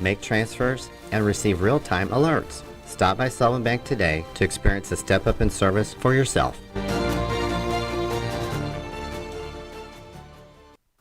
make transfers, and receive real-time alerts. Stop by Sullivan Bank today to experience a step up in service for yourself.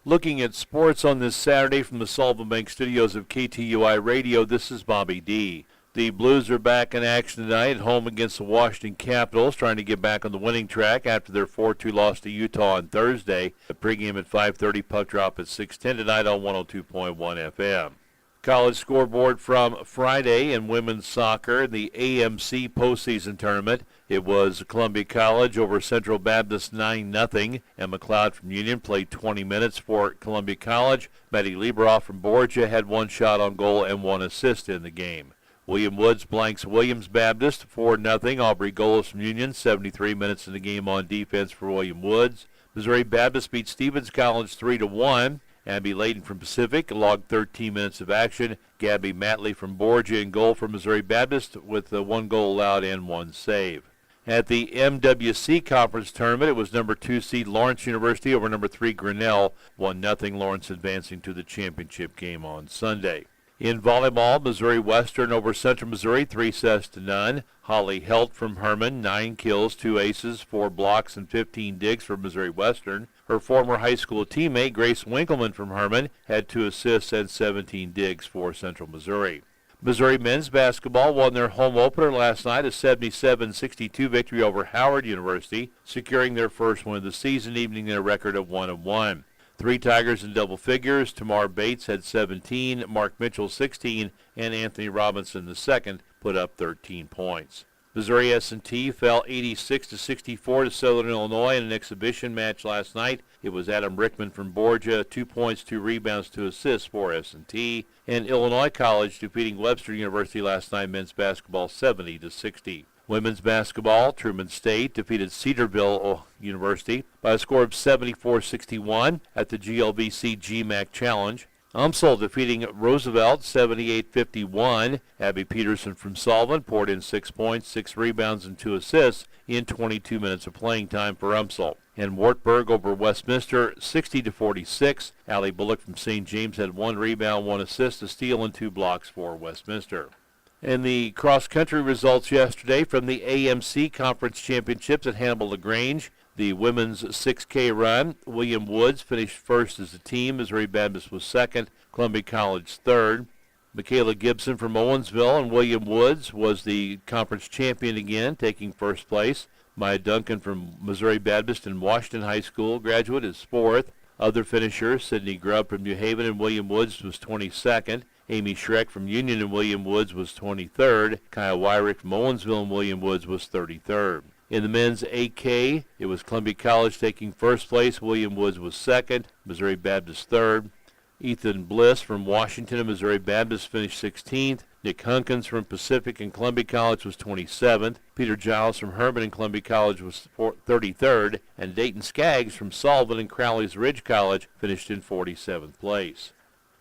Looking at sports on this Saturday from the Sullivan Bank studios of KTUI Radio, this is Bobby D. The Blues are back in action tonight at home against the Washington Capitals, trying to get back on the winning track after their 4-2 loss to Utah on Thursday. The pregame at 5:30, puck drop at 6:10 tonight on 102.1 FM. College scoreboard from Friday in women's soccer, the AMC postseason tournament. It was Columbia College over Central Baptist 9-0. And McLeod from Union played 20 minutes for Columbia College. Maddie Lieberoff from Borgia had one shot on goal and one assist in the game. William Woods blanks Williams Baptist 4-0. Aubrey Golas from Union, 73 minutes in the game on defense for William Woods. Missouri Baptist beat Stevens College 3-1. Abby Layton from Pacific logged 13 minutes of action. Gabby Matley from Borgia in goal for Missouri Baptist with one goal allowed and one save. At the MWC Conference Tournament, it was number 2 seed Lawrence University over number 3 Grinnell. 1-0 Lawrence advancing to the championship game on Sunday. In volleyball, Missouri Western over Central Missouri, 3-0. Holly Helt from Herman, 9 kills, 2 aces, 4 blocks, and 15 digs for Missouri Western. Her former high school teammate, Grace Winkleman from Herman, had 2 assists and 17 digs for Central Missouri. Missouri men's basketball won their home opener last night, a 77-62 victory over Howard University, securing their first win of the season, evening their record of 1-1. 3 Tigers in double figures. Tamar Bates had 17, Mark Mitchell 16, and Anthony Robinson II put up 13 points. Missouri S&T fell 86-64 to Southern Illinois in an exhibition match last night. It was Adam Rickman from Borgia, 2 points, 2 rebounds, 2 assists for S&T. And Illinois College defeating Webster University last night, men's basketball 70-60. Women's basketball, Truman State defeated Cedarville University by a score of 74-61 at the GLVC GMAC Challenge. UMSL defeating Roosevelt 78-51. Abby Peterson from Sullivan poured in 6 points, 6 rebounds, and 2 assists in 22 minutes of playing time for UMSL. And Wartburg over Westminster 60-46. Allie Bullock from St. James had 1 rebound, 1 assist, a steal, and 2 blocks for Westminster. And the cross-country results yesterday from the AMC Conference Championships at Hannibal LaGrange. The women's 6K run, William Woods finished first as a team. Missouri Baptist was second. Columbia College third. Michaela Gibson from Owensville and William Woods was the conference champion again, taking first place. Maya Duncan from Missouri Baptist and Washington High School graduate is fourth. Other finishers, Sydney Grubb from New Haven and William Woods was 22nd. Amy Schreck from Union and William Woods was 23rd. Kaya Wyrick from Owensville and William Woods was 33rd. In the men's 8K, it was Columbia College taking first place. William Woods was second. Missouri Baptist third. Ethan Bliss from Washington and Missouri Baptist finished 16th. Nick Hunkins from Pacific and Columbia College was 27th. Peter Giles from Herman and Columbia College was 33rd. And Dayton Skaggs from Sullivan and Crowley's Ridge College finished in 47th place.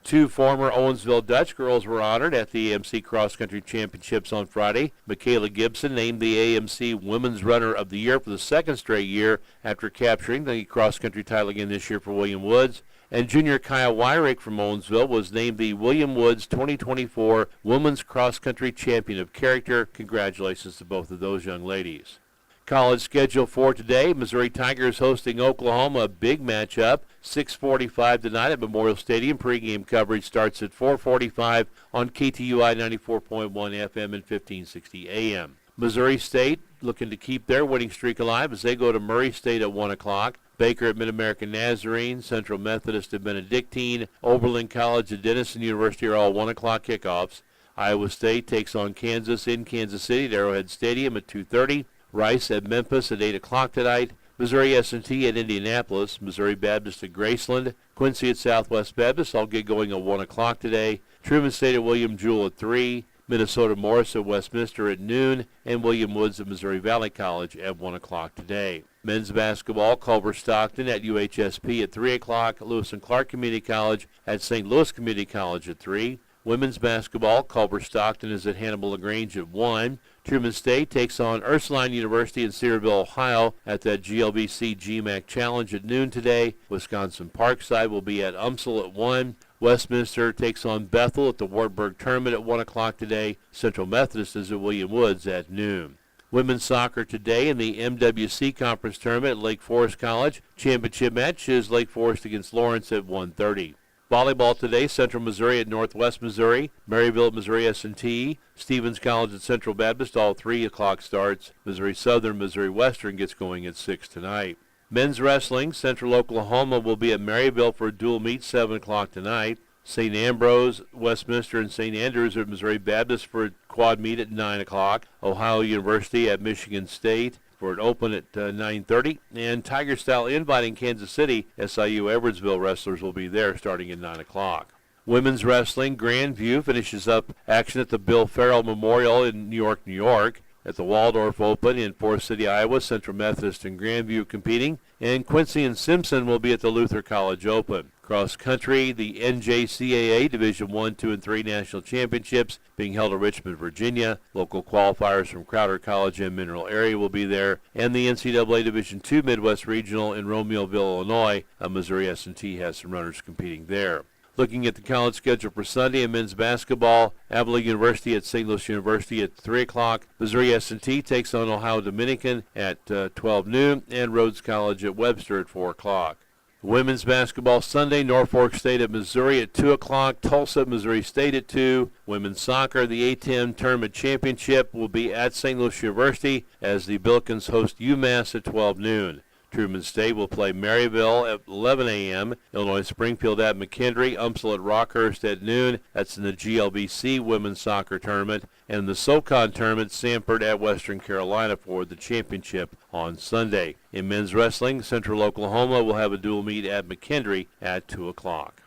2 former Owensville Dutch girls were honored at the AMC Cross Country Championships on Friday. Michaela Gibson named the AMC Women's Runner of the Year for the 2nd straight year after capturing the cross country title again this year for William Woods. And junior Kaya Wyrick from Owensville was named the William Woods 2024 Women's Cross Country Champion of Character. Congratulations to both of those young ladies. College schedule for today, Missouri Tigers hosting Oklahoma, a big matchup, 6:45 tonight at Memorial Stadium. Pregame coverage starts at 4:45 on KTUI 94.1 FM and 1560 AM. Missouri State looking to keep their winning streak alive as they go to Murray State at 1 o'clock. Baker at Mid-American Nazarene, Central Methodist at Benedictine, Oberlin College at Denison University are all 1 o'clock kickoffs. Iowa State takes on Kansas in Kansas City at Arrowhead Stadium at 2:30. Rice at Memphis at 8 o'clock tonight. Missouri S&T at Indianapolis. Missouri Baptist at Graceland. Quincy at Southwest Baptist all get going at 1 o'clock today. Truman State at William Jewell at 3. Minnesota Morris at Westminster at noon. And William Woods at Missouri Valley College at 1 o'clock today. Men's basketball, Culver Stockton at UHSP at 3 o'clock. Lewis and Clark Community College at St. Louis Community College at 3. Women's basketball, Culver Stockton is at Hannibal LaGrange at 1. Truman State takes on Ursuline University in Cedarville, Ohio at that GLVC GMAC Challenge at noon today. Wisconsin Parkside will be at UMSL at 1. Westminster takes on Bethel at the Wartburg Tournament at 1 o'clock today. Central Methodist is at William Woods at noon. Women's soccer today in the MWC Conference Tournament at Lake Forest College. Championship match is Lake Forest against Lawrence at 1:30. Volleyball today, Central Missouri at Northwest Missouri, Maryville at Missouri S&T, Stevens College at Central Baptist, all 3 o'clock starts. Missouri Southern, Missouri Western gets going at 6 tonight. Men's wrestling, Central Oklahoma will be at Maryville for a dual meet, 7 o'clock tonight. St. Ambrose, Westminster, and St. Andrews are at Missouri Baptist for a quad meet at 9 o'clock. Ohio University at Michigan State for an open at 9:30. And Tiger Style inviting Kansas City. SIU Edwardsville wrestlers will be there starting at 9 o'clock. Women's wrestling, Grandview finishes up action at the Bill Farrell Memorial in New York, New York. At the Waldorf Open in Forest City, Iowa, Central Methodist and Grandview competing. And Quincy and Simpson will be at the Luther College Open. Cross country, the NJCAA Division I, II, and III National Championships being held in Richmond, Virginia. Local qualifiers from Crowder College and Mineral Area will be there. And the NCAA Division II Midwest Regional in Romeoville, Illinois. Missouri S&T has some runners competing there. Looking at the college schedule for Sunday in men's basketball, Avila University at St. Louis University at 3 o'clock. Missouri S&T takes on Ohio Dominican at 12 noon, and Rhodes College at Webster at 4 o'clock. Women's basketball Sunday, Norfolk State at Missouri at 2 o'clock, Tulsa at Missouri State at 2. Women's soccer, the A10 Tournament Championship will be at St. Louis University as the Billikens host UMass at 12 noon. Truman State will play Maryville at 11 a.m., Illinois Springfield at McKendree, UMSL at Rockhurst at noon. That's in the GLBC Women's Soccer Tournament. And in the SoCon Tournament, Sanford at Western Carolina for the championship on Sunday. In men's wrestling, Central Oklahoma will have a dual meet at McKendree at 2 o'clock.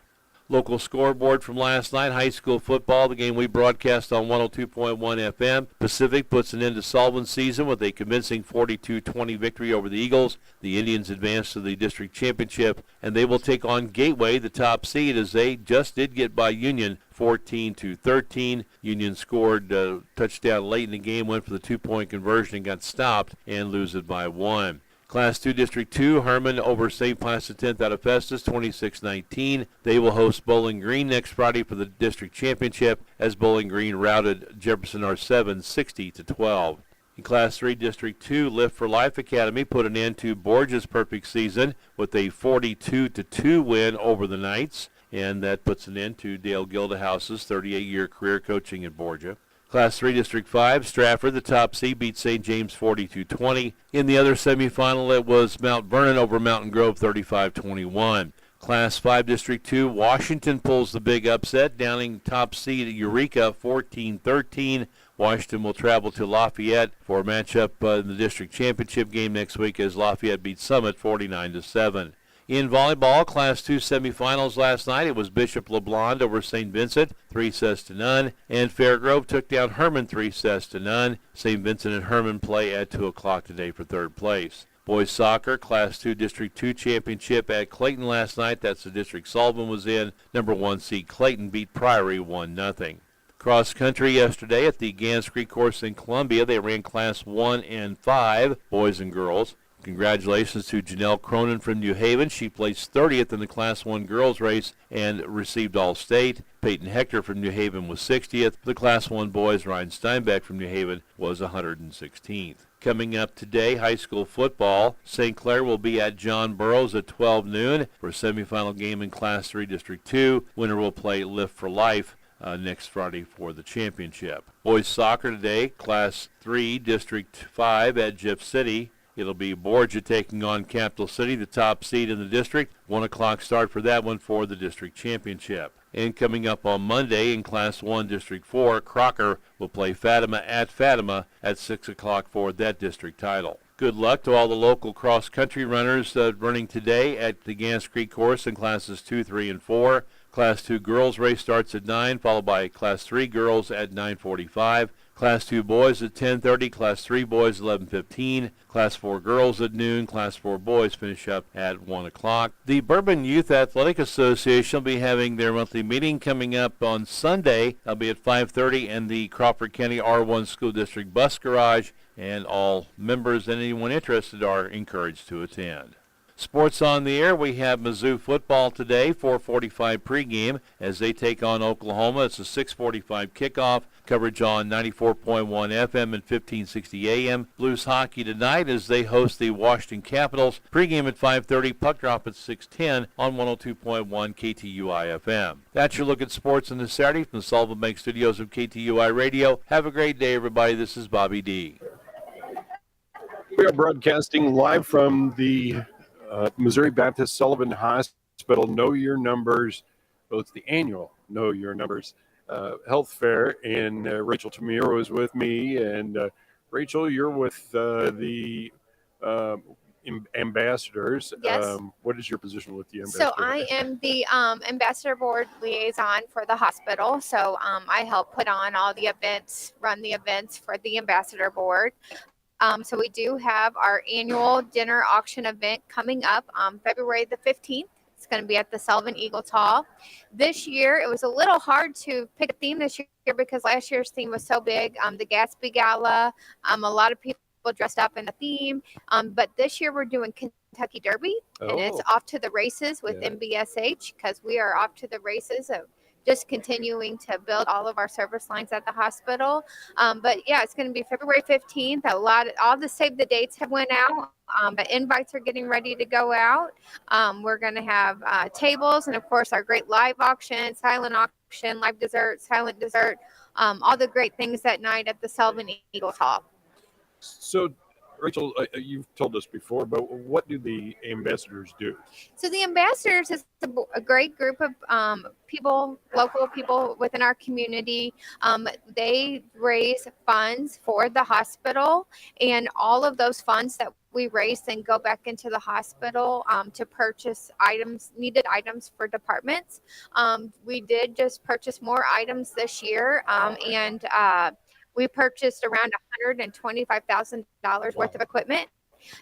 Local scoreboard from last night, high school football, the game we broadcast on 102.1 FM. Pacific puts an end to Sullivan's season with a convincing 42-20 victory over the Eagles. The Indians advance to the district championship, and they will take on Gateway, the top seed, as they just did get by Union 14-13. Union scored a touchdown late in the game, went for the 2-point conversion and got stopped and lose it by 1. Class 2 District 2, Herman over St. Pius X out of Festus, 26-19. They will host Bowling Green next Friday for the district championship as Bowling Green routed Jefferson R7 60-12. In Class 3 District 2, Lift for Life Academy put an end to Borgia's perfect season with a 42-2 win over the Knights, and that puts an end to Dale Gildehouse's 38-year career coaching at Borgia. Class 3 District 5, Stratford, the top seed, beat St. James 42-20. In the other semifinal, it was Mount Vernon over Mountain Grove 35-21. Class 5 District 2, Washington pulls the big upset, downing top seed at Eureka 14-13. Washington will travel to Lafayette for a matchup in the district championship game next week as Lafayette beat Summit 49-7. In volleyball, Class 2 semifinals last night, it was Bishop LeBlond over St. Vincent, 3-0, and Fairgrove took down Herman 3-0. St. Vincent and Herman play at 2 o'clock today for third place. Boys soccer, Class 2 District 2 championship at Clayton last night. That's the district Sullivan was in. Number 1 seed Clayton beat Priory 1-0. Cross country yesterday at the Gans Creek course in Columbia. They ran Class 1 and 5, boys and girls. Congratulations to Janelle Cronin from New Haven. She placed 30th in the Class 1 girls race and received All-State. Peyton Hector from New Haven was 60th. The Class 1 boys, Ryan Steinbeck from New Haven was 116th. Coming up today, high school football. St. Clair will be at John Burroughs at 12 noon for a semifinal game in Class 3 District 2. Winner will play Lift for Life next Friday for the championship. Boys soccer today, Class 3 District 5 at Jeff City. It'll be Borgia taking on Capital City, the top seed in the district. 1 o'clock start for that one for the district championship. And coming up on Monday in Class 1 District 4, Crocker will play Fatima at 6 o'clock for that district title. Good luck to all the local cross-country runners running today at the Gans Creek course in Classes 2, 3, and 4. Class 2 girls race starts at 9, followed by Class 3 girls at 9:45. Class 2 boys at 10:30, Class 3 boys 11:15, Class 4 girls at noon, Class 4 boys finish up at 1 o'clock. The Bourbon Youth Athletic Association will be having their monthly meeting coming up on Sunday. That'll be at 5:30 in the Crawford County R1 School District Bus Garage, and all members and anyone interested are encouraged to attend. Sports on the air, we have Mizzou football today, 4:45 pregame as they take on Oklahoma. It's a 6:45 kickoff. Coverage on 94.1 FM and 1560 AM. Blues hockey tonight as they host the Washington Capitals. Pregame at 5:30, puck drop at 6:10 on 102.1 KTUI FM. That's your look at sports on this Saturday from the Sullivan Bank Studios of KTUI Radio. Have a great day, everybody. This is Bobby D. We are broadcasting live from the Missouri Baptist Sullivan Hospital Know Your Numbers. Well, it's the annual Know Your Numbers health fair, and Rachel Tamiro is with me. And Rachel, you're with the ambassadors. Yes. What is your position with the ambassador? So I am the ambassador board liaison for the hospital. So I help put on all the events, run the events for the ambassador board. So we do have our annual dinner auction event coming up February the 15th. It's going to be at the Sullivan Eagles Hall. This year, it was a little hard to pick a theme this year because last year's theme was so big. The Gatsby Gala, a lot of people dressed up in the theme. But this year, we're doing Kentucky Derby, and it's off to the races with MBSH because we are off to the races of just continuing to build all of our service lines at the hospital. But yeah, it's going to be February 15th. All the save the dates have went out, but invites are getting ready to go out. We're going to have tables and of course our great live auction, silent auction, live dessert, silent dessert, all the great things that night at the Sullivan Eagles Hall. So, Rachel, you've told us before, but what do the ambassadors do? So the ambassadors is a great group of people, local people within our community. They raise funds for the hospital, and all of those funds that we raise then go back into the hospital to purchase needed items for departments. We did just purchase more items this year, and we purchased around $125,000 worth of equipment.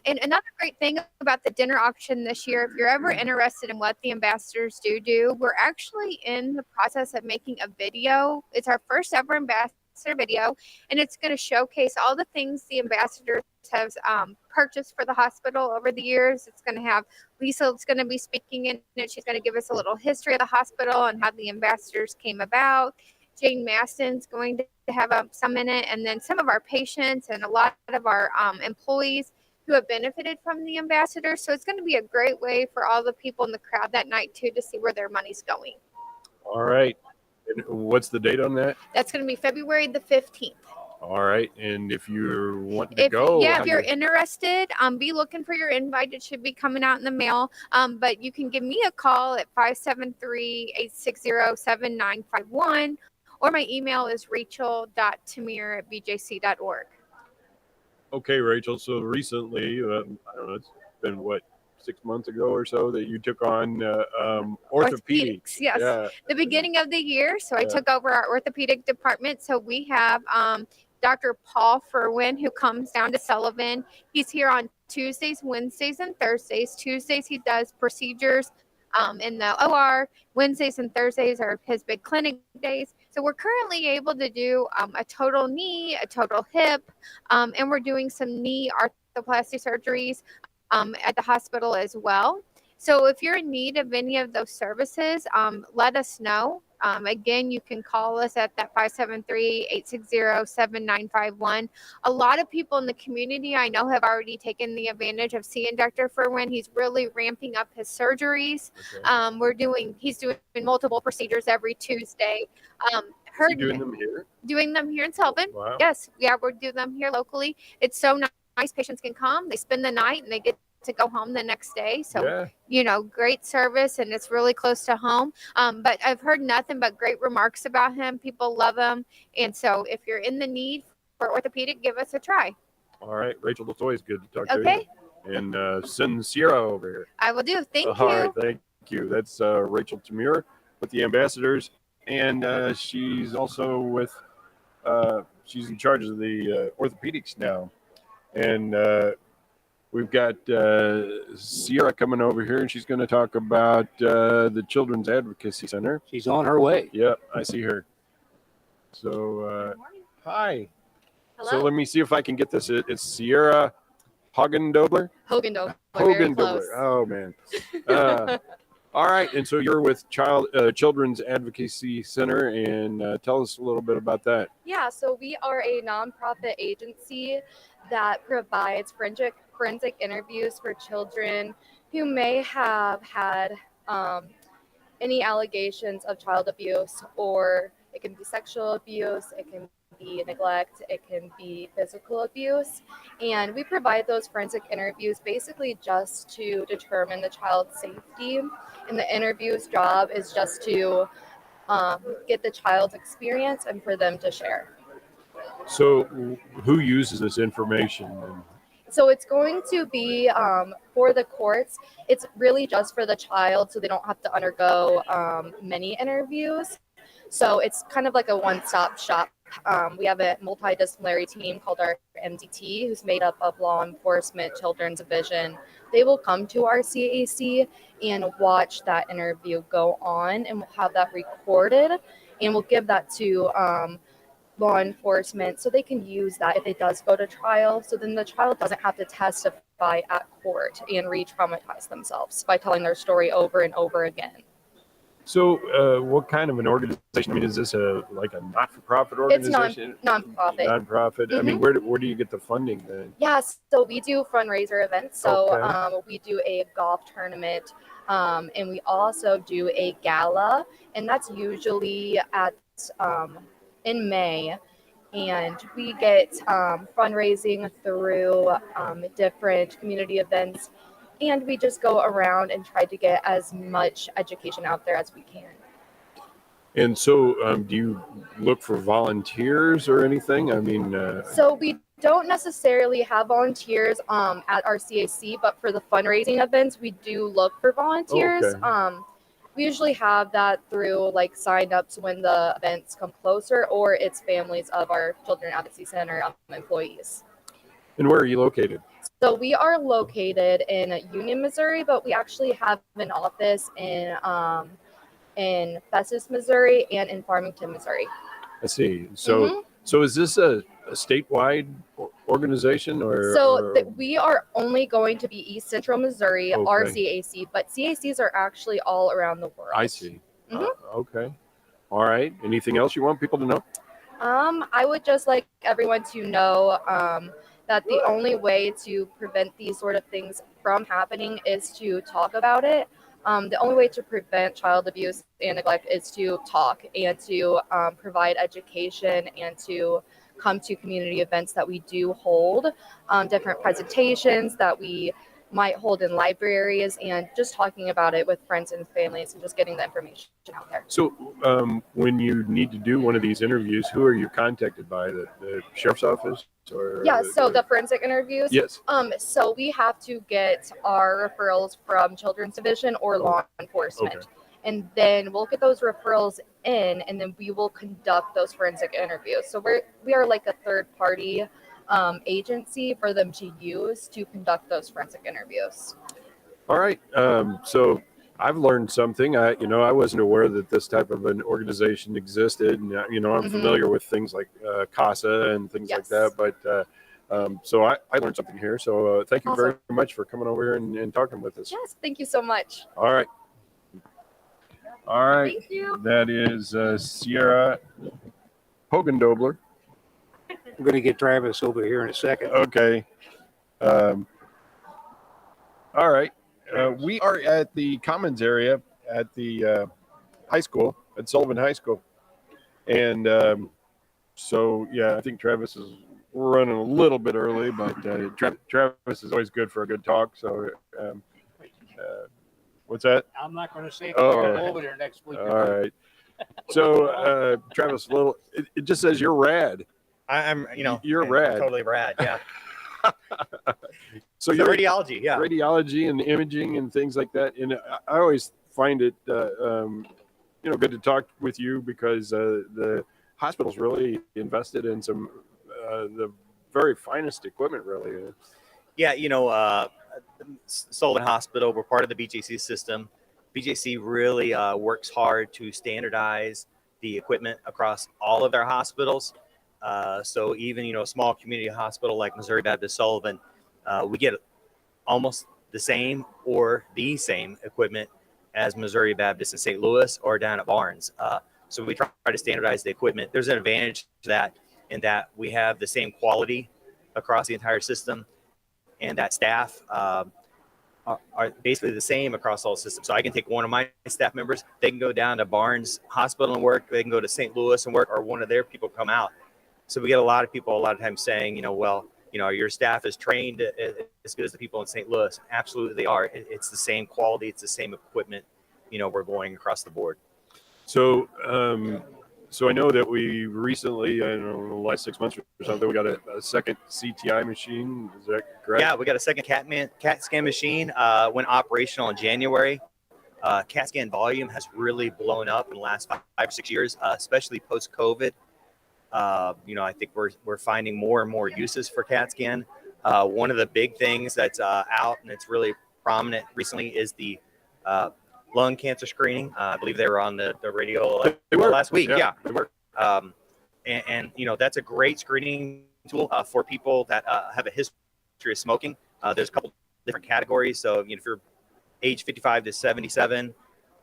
And another great thing about the dinner auction this year, if you're ever interested in what the ambassadors do, we're actually in the process of making a video. It's our first ever ambassador video, and it's going to showcase all the things the ambassadors have purchased for the hospital over the years. It's going to have Lisa that's going to be speaking in it. She's going to give us a little history of the hospital and how the ambassadors came about. Jane Maston's going to have some in it, and then some of our patients and a lot of our employees who have benefited from the ambassadors. So it's going to be a great way for all the people in the crowd that night too to see where their money's going. All right. And what's the date on that? That's going to be February the 15th. All right. And if you're wanting to go. Yeah, if you're interested, be looking for your invite. It should be coming out in the mail. But you can give me a call at 573-860-7951. Or my email is rachel.tamir@bjc.org. Okay, Rachel. So recently, I don't know, it's been 6 months ago or so that you took on orthopedics. Yes, yeah. The beginning of the year. So I took over our orthopedic department. So we have Dr. Paul Furwin, who comes down to Sullivan. He's here on Tuesdays, Wednesdays, and Thursdays. Tuesdays, he does procedures in the OR. Wednesdays and Thursdays are his big clinic days. So we're currently able to do a total knee, a total hip, and we're doing some knee arthroplasty surgeries at the hospital as well. So if you're in need of any of those services, let us know. Again, you can call us at that 573-860-7951. A lot of people in the community I know have already taken the advantage of seeing Dr. Furwin. He's really ramping up his surgeries. Okay. He's doing multiple procedures every Tuesday. Doing them here? Doing them here in Sullivan. Wow. Yes, yeah, we're doing them here locally. It's so nice. Patients can come, they spend the night, and they get to go home the next day. So, great service, and it's really close to home. But I've heard nothing but great remarks about him. People love him. And so if you're in the need for orthopedic, give us a try. All right, Rachel, it's always good to talk to you. And send Sierra over here. I will do. Thank you. All right, thank you. That's Rachel Tamir with the ambassadors. And she's also she's in charge of the orthopedics now. And we've got Sierra coming over here, and she's going to talk about the Children's Advocacy Center. She's on her way. Yep, I see her. So, hi. Hello. So let me see if I can get this. It's Sierra Hagendobler? Hogan very close. Oh man. All right, and so you're with Children's Advocacy Center, and tell us a little bit about that. Yeah, so we are a nonprofit agency that provides forensic interviews for children who may have had any allegations of child abuse, or it can be sexual abuse, it can be neglect, it can be physical abuse. And we provide those forensic interviews basically just to determine the child's safety. And the interview's job is just to get the child's experience and for them to share. So who uses this information? So it's going to be for the courts. It's really just for the child, so they don't have to undergo many interviews. So it's kind of like a one-stop shop. We have a multidisciplinary team called our MDT, who's made up of law enforcement, children's division. They will come to our CAC and watch that interview go on, and we'll have that recorded, and we'll give that to law enforcement so they can use that if it does go to trial. So then the child doesn't have to testify at court and re-traumatize themselves by telling their story over and over again. So what kind of an organization? I mean, is this a not-for-profit organization? It's nonprofit. Nonprofit. I mean, where do you get the funding then? Yes, so we do fundraiser events. So Okay. we do a golf tournament, and we also do a gala, and that's usually at in May. And we get fundraising through different community events. And we just go around and try to get as much education out there as we can. And so do you look for volunteers or anything? I mean... So we don't necessarily have volunteers at our CAC, but for the fundraising events, we do look for volunteers. Okay. We usually have that through like sign-ups when the events come closer, or it's families of our Children Advocacy Center employees. And where are you located? So we are located in Union, Missouri, but we actually have an office in Festus, Missouri, and in Farmington, Missouri. I see. So so is this a statewide organization, or we are only going to be East Central Missouri, our CAC, but CACs are actually all around the world. I see. Okay. All right. Anything else you want people to know? I would just like everyone to know that the only way to prevent these sort of things from happening is to talk about it. The only way to prevent child abuse and neglect is to talk and to provide education and to come to community events that we do hold, different presentations that we might hold in libraries, and just talking about it with friends and families and just getting the information out there. So when you need to do one of these interviews, who are you contacted by? The sheriff's office? Or the forensic interviews. Yes. So we have to get our referrals from Children's Division or law enforcement. Okay. And then we'll get those referrals in, and then we will conduct those forensic interviews. So we are like a third party agency for them to use to conduct those forensic interviews. All right. So I've learned something. I wasn't aware that this type of an organization existed. And, I'm familiar with things like CASA and things like that. But so I learned something here. So thank you very much for coming over here and talking with us. Yes, thank you so much. All right. All right. Thank you. That is Sierra Hogendobler. I'm going to get Travis over here in a second. Okay. All right. We are at the Commons area at the high school, at Sullivan High School. And so, yeah, I think Travis is running a little bit early, but Travis is always good for a good talk. So what's that? I'm not going to say right. over there next week. All right. So, Travis, it just says you're rad. I'm, you're rad. Totally rad. Yeah. So you're radiology. Yeah. Radiology and imaging and things like that. And I always find it, good to talk with you because the hospital's really invested in some the very finest equipment, really. Yeah. Sullivan Hospital, we're part of the BJC system. BJC really works hard to standardize the equipment across all of their hospitals. So even, a small community hospital like Missouri Baptist Sullivan, we get almost the same or the same equipment as Missouri Baptist in St. Louis or down at Barnes. So we try to standardize the equipment. There's an advantage to that in that we have the same quality across the entire system, and that staff are basically the same across all systems. So I can take one of my staff members, they can go down to Barnes Hospital and work, they can go to St. Louis and work, or one of their people come out. So we get a lot of people a lot of times saying, well, your staff is trained as good as the people in St. Louis. Absolutely they are. It's the same quality, it's the same equipment, we're going across the board. So, so I know that we recently, I don't know, in the last 6 months or something, we got a second CTI machine. Is that correct? Yeah, we got a second CAT scan machine. Went operational in January. CAT scan volume has really blown up in the last 5 or 6 years, especially post-COVID. I think we're finding more and more uses for CAT scan. One of the big things that's out and it's really prominent recently is the lung cancer screening. I believe they were on the radio last week. Yeah. They were. And that's a great screening tool for people that have a history of smoking. There's a couple different categories. So if you're age 55 to 77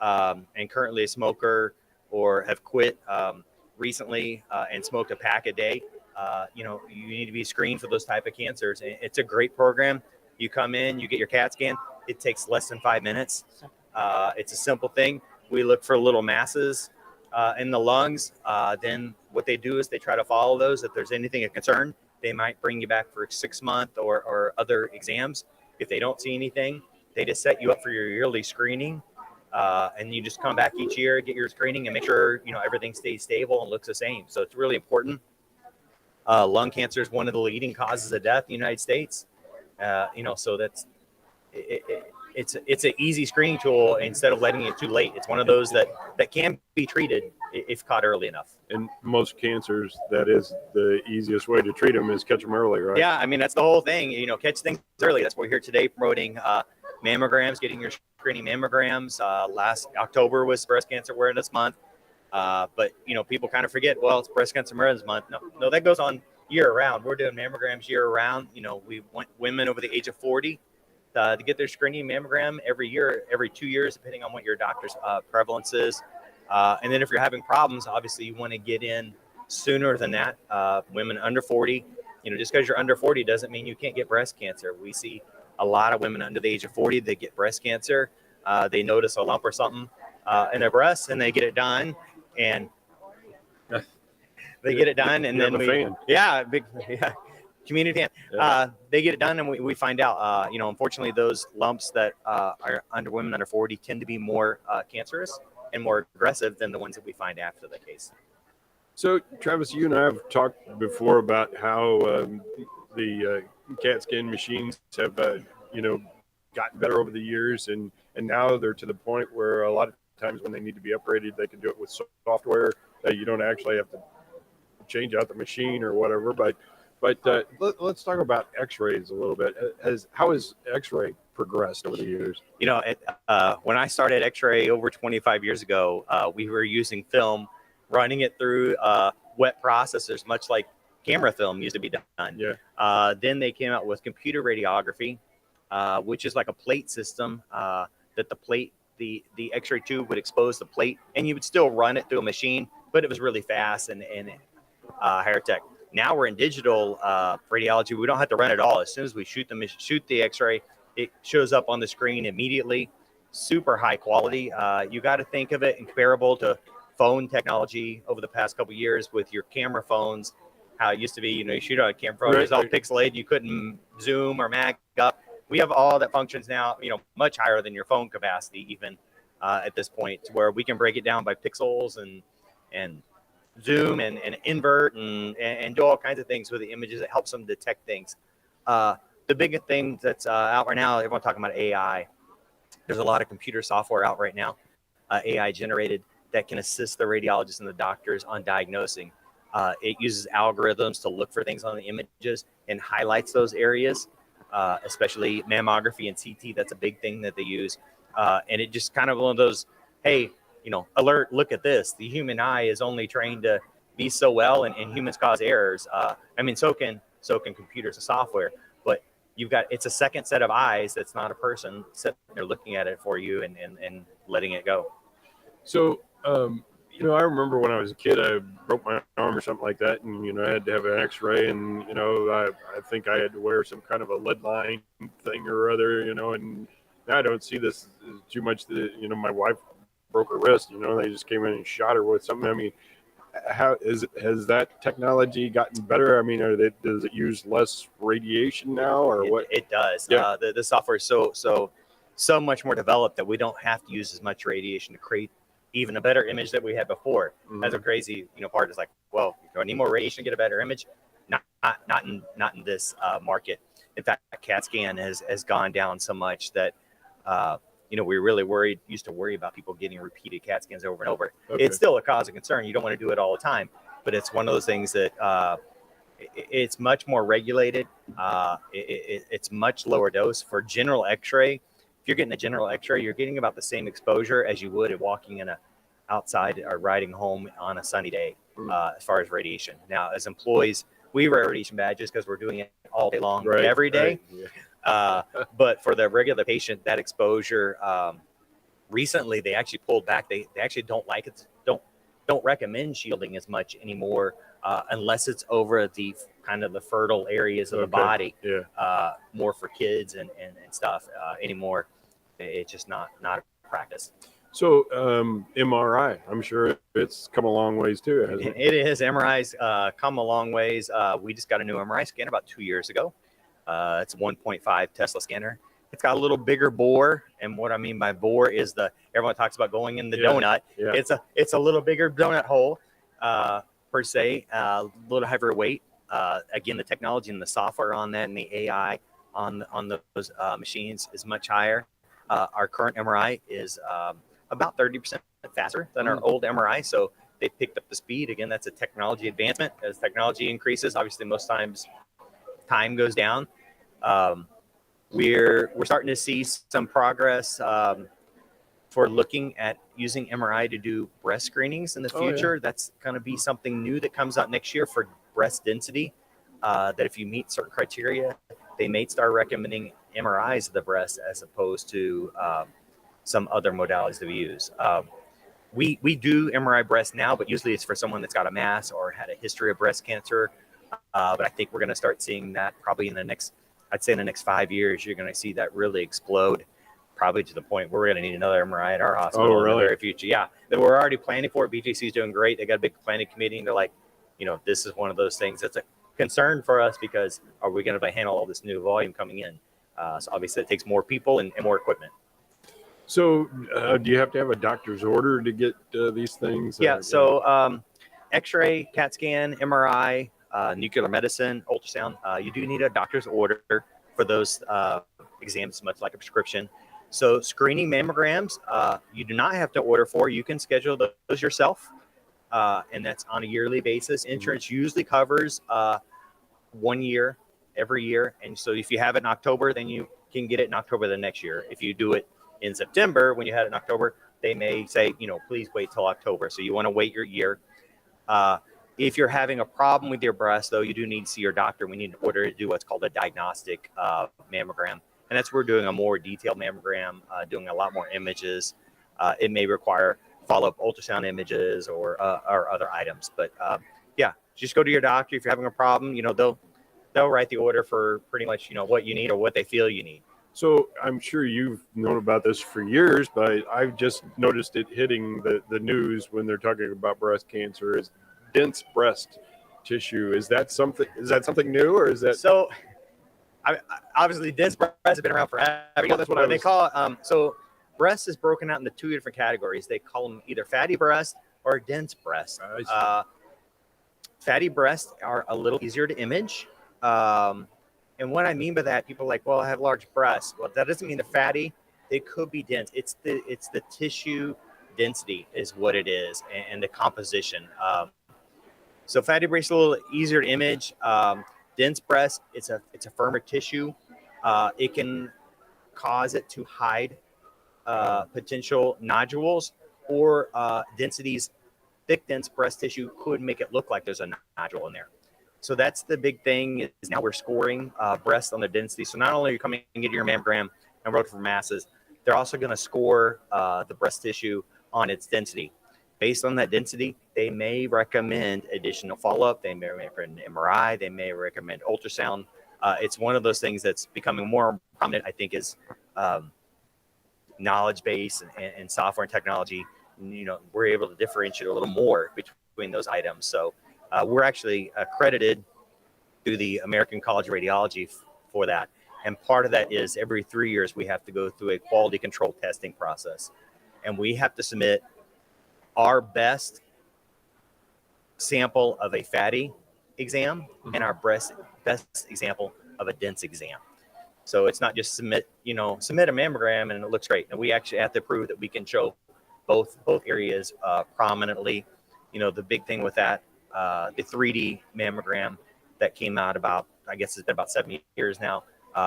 and currently a smoker or have quit recently and smoked a pack a day, you need to be screened for those type of cancers. And it's a great program. You come in, you get your CAT scan. It takes less than 5 minutes. It's a simple thing. We look for little masses in the lungs. Then what they do is they try to follow those. If there's anything of concern, they might bring you back for a 6-month or other exams. If they don't see anything, they just set you up for your yearly screening. And you just come back each year, get your screening and make sure, everything stays stable and looks the same. So it's really important. Lung cancer is one of the leading causes of death in the United States. So that's it's an easy screening tool instead of letting it too late. It's one of those that can be treated if caught early enough. And most cancers, that is the easiest way to treat them is catch them early, right? Yeah, I mean, that's the whole thing. Catch things early. That's why we're here today promoting mammograms, getting your screening mammograms. Last October was Breast Cancer Awareness Month. But, people kind of forget, well, it's Breast Cancer Awareness Month. No, that goes on year round. We're doing mammograms year round. We want women over the age of 40 to get their screening mammogram every year, every 2 years, depending on what your doctor's prevalence is. And then if you're having problems, obviously you want to get in sooner than that. Women under 40, just because you're under 40 doesn't mean you can't get breast cancer. We see a lot of women under the age of 40 that get breast cancer. They notice a lump or something in their breast and they get it done. And they get it done. And then community fan. Yeah. They get it done and we find out, unfortunately those lumps that are under women under 40 tend to be more cancerous and more aggressive than the ones that we find after the case. So, Travis, you and I have talked before about how the CAT scan machines have, gotten better over the years, and now they're to the point where a lot of times when they need to be upgraded, they can do it with software that you don't actually have to change out the machine or whatever. But let's talk about X-rays a little bit. How has X-ray progressed over the years? When I started X-ray over 25 years ago, we were using film, running it through wet processors, much like camera film used to be done. Yeah. Then they came out with computer radiography, which is like a plate system that the X-ray tube would expose the plate, and you would still run it through a machine, but it was really fast and higher tech. Now we're in digital radiology. We don't have to run it all. As soon as we shoot the X-ray, it shows up on the screen immediately. Super high quality. You got to think of it in comparable to phone technology over the past couple of years with your camera phones. How it used to be, you shoot on a camera phone, it's all pixelated. You couldn't zoom or mag up. We have all that functions now, much higher than your phone capacity even at this point, to where we can break it down by pixels and zoom and invert and do all kinds of things with the images. It helps them detect things. The biggest thing that's out right now, everyone's talking about AI. There's a lot of computer software out right now, AI generated, that can assist the radiologists and the doctors on diagnosing. It uses algorithms to look for things on the images and highlights those areas, especially mammography and CT. That's a big thing that they use. And it just kind of one of those, hey, alert, look at this. The human eye is only trained to be so well, and humans cause errors. So can computers and software. But it's a second set of eyes that's not a person sitting there looking at it for you and letting it go. So, I remember when I was a kid, I broke my arm or something like that, and I had to have an X-ray, and I think I had to wear some kind of a lead line thing or other, and now I don't see this too much. My wife broke her wrist, they just came in and shot her with something. I mean, has that technology gotten better? I mean, does it use less radiation now, or what? It does. Yeah. The software is so much more developed that we don't have to use as much radiation to create even a better image that we had before. Mhm. That's a crazy, part is like, well, do I need more radiation to get a better image? Not in this market. In fact, CAT scan has gone down so much that we really used to worry about people getting repeated CAT scans over and over. Okay. It's still a cause of concern. You don't want to do it all the time, but it's one of those things that it's much more regulated. It's much lower dose for general X-ray. If you're getting a general X-ray, you're getting about the same exposure as you would at walking outside or riding home on a sunny day, as far as radiation. Now, as employees, we wear radiation badges because we're doing it all day long, every day. Right. Yeah. But for the regular patient, that exposure, recently they actually pulled back. They actually don't like it. Don't recommend shielding as much anymore, unless it's over the kind of the fertile areas of the body. Yeah. More for kids and stuff anymore. It's just not a practice. So MRI, I'm sure it's come a long ways too, hasn't it? It is. MRI's come a long ways. We just got a new MRI scanner about 2 years ago. It's a 1.5 Tesla scanner. It's got a little bigger bore, and what I mean by bore is everyone talks about going in the donut. Yeah. It's a little bigger donut hole per se, a little heavier weight. Again, the technology and the software on that and the AI on those machines is much higher. Our current MRI is about 30% faster than our old MRI, so they picked up the speed. Again, that's a technology advancement. As technology increases, obviously most times time goes down. We're starting to see some progress for looking at using MRI to do breast screenings in the future. That's going to be something new that comes out next year for breast density. That if you meet certain criteria, they may start recommending MRIs of the breast as opposed to some other modalities that we use. We do MRI breast now, but usually it's for someone that's got a mass or had a history of breast cancer. But I think we're going to start seeing that probably in the next 5 years. You're going to see that really explode, probably to the point where we're going to need another MRI at our hospital Oh, really? in the very future. Yeah, we're already planning for it. BJC is doing great. They got a big planning committee, and they're like, this is one of those things that's a concern for us because are we going to handle all this new volume coming in? So obviously it takes more people and more equipment. So do you have to have a doctor's order to get these things? Yeah. So X-ray, CAT scan, MRI, nuclear medicine, ultrasound. You do need a doctor's order for those exams, much like a prescription. So screening mammograms, you do not have to order for. You can schedule those yourself, and that's on a yearly basis. Insurance usually covers 1 year, every year. And so if you have it in October, then you can get it in October the next year. If you do it in September, when you had it in October, they may say, please wait till October. So you want to wait your year. If you're having a problem with your breast, though, you do need to see your doctor. We need in order to do what's called a diagnostic mammogram. And that's where we're doing a more detailed mammogram, doing a lot more images. It may require follow-up ultrasound images or other items. But yeah, just go to your doctor. If you're having a problem, they'll write the order for pretty much, what you need or what they feel you need. So I'm sure you've known about this for years, but I've just noticed it hitting the news when they're talking about breast cancer is dense breast tissue. Is that something new, or is that so? Obviously, dense breast has been around forever. That's what they call it. So breast is broken out into 2 different categories. They call them either fatty breast or dense breast. Fatty breasts are a little easier to image. And what I mean by that, people are like, well, I have large breasts. Well, that doesn't mean they're fatty. They could be dense. It's the tissue density is what it is, and the composition. So fatty breast is a little easier to image. Dense breast, it's a firmer tissue. It can cause it to hide potential nodules or densities. Thick, dense breast tissue could make it look like there's a nodule in there. So that's the big thing is now we're scoring breast on the density. So not only are you coming and getting your mammogram and looking for masses, they're also going to score the breast tissue on its density. Based on that density, they may recommend additional follow-up. They may recommend MRI. They may recommend ultrasound. It's one of those things that's becoming more prominent, I think, is knowledge base and software and technology. We're able to differentiate a little more between those items. So we're actually accredited through the American College of Radiology for that. And part of that is every 3 years, we have to go through a quality control testing process. And we have to submit our best sample of a fatty exam and our best example of a dense exam. So it's not just submit a mammogram and it looks great. And we actually have to prove that we can show both areas prominently. The big thing with that, the 3D mammogram that came out it's been about 7 years now,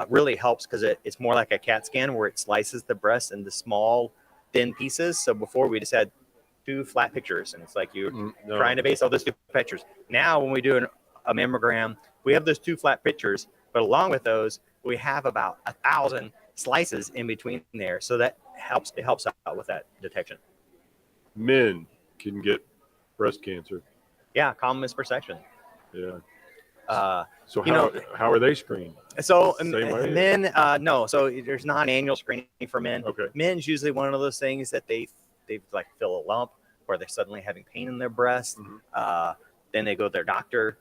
really helps because it's more like a CAT scan where it slices the breast into small, thin pieces. So before we just had 2 flat pictures, and it's like you're trying to base all those 2 pictures. Now, when we do a mammogram, we have those 2 flat pictures, but along with those, we have about 1,000 slices in between there. So that helps. It helps out with that detection. Men can get breast cancer. Yeah, common misperception. Yeah. So how are they screened? So Same way? men, no. So there's non-annual screening for men. Okay. Men's usually one of those things that they like feel a lump or they're suddenly having pain in their breast. Mm-hmm. Then they go to their doctor.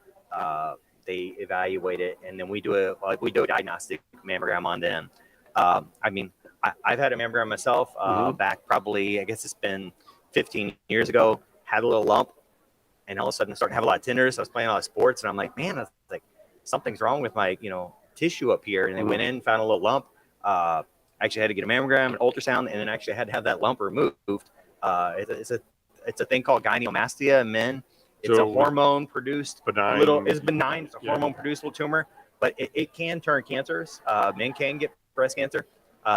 They evaluate it, and then we do a diagnostic mammogram on them. I've had a mammogram myself back probably, I guess it's been 15 years ago. Had a little lump, and all of a sudden I started to have a lot of tenderness. I was playing a lot of sports, and I'm like, man, something's wrong with my tissue up here. And they went in, found a little lump. Actually had to get a mammogram, an ultrasound, and then actually had to have that lump removed. It's a thing called gynecomastia in men. It's a hormone produced benign. It's benign. It's a hormone produced little tumor, but it can turn cancerous. Men can get breast cancer.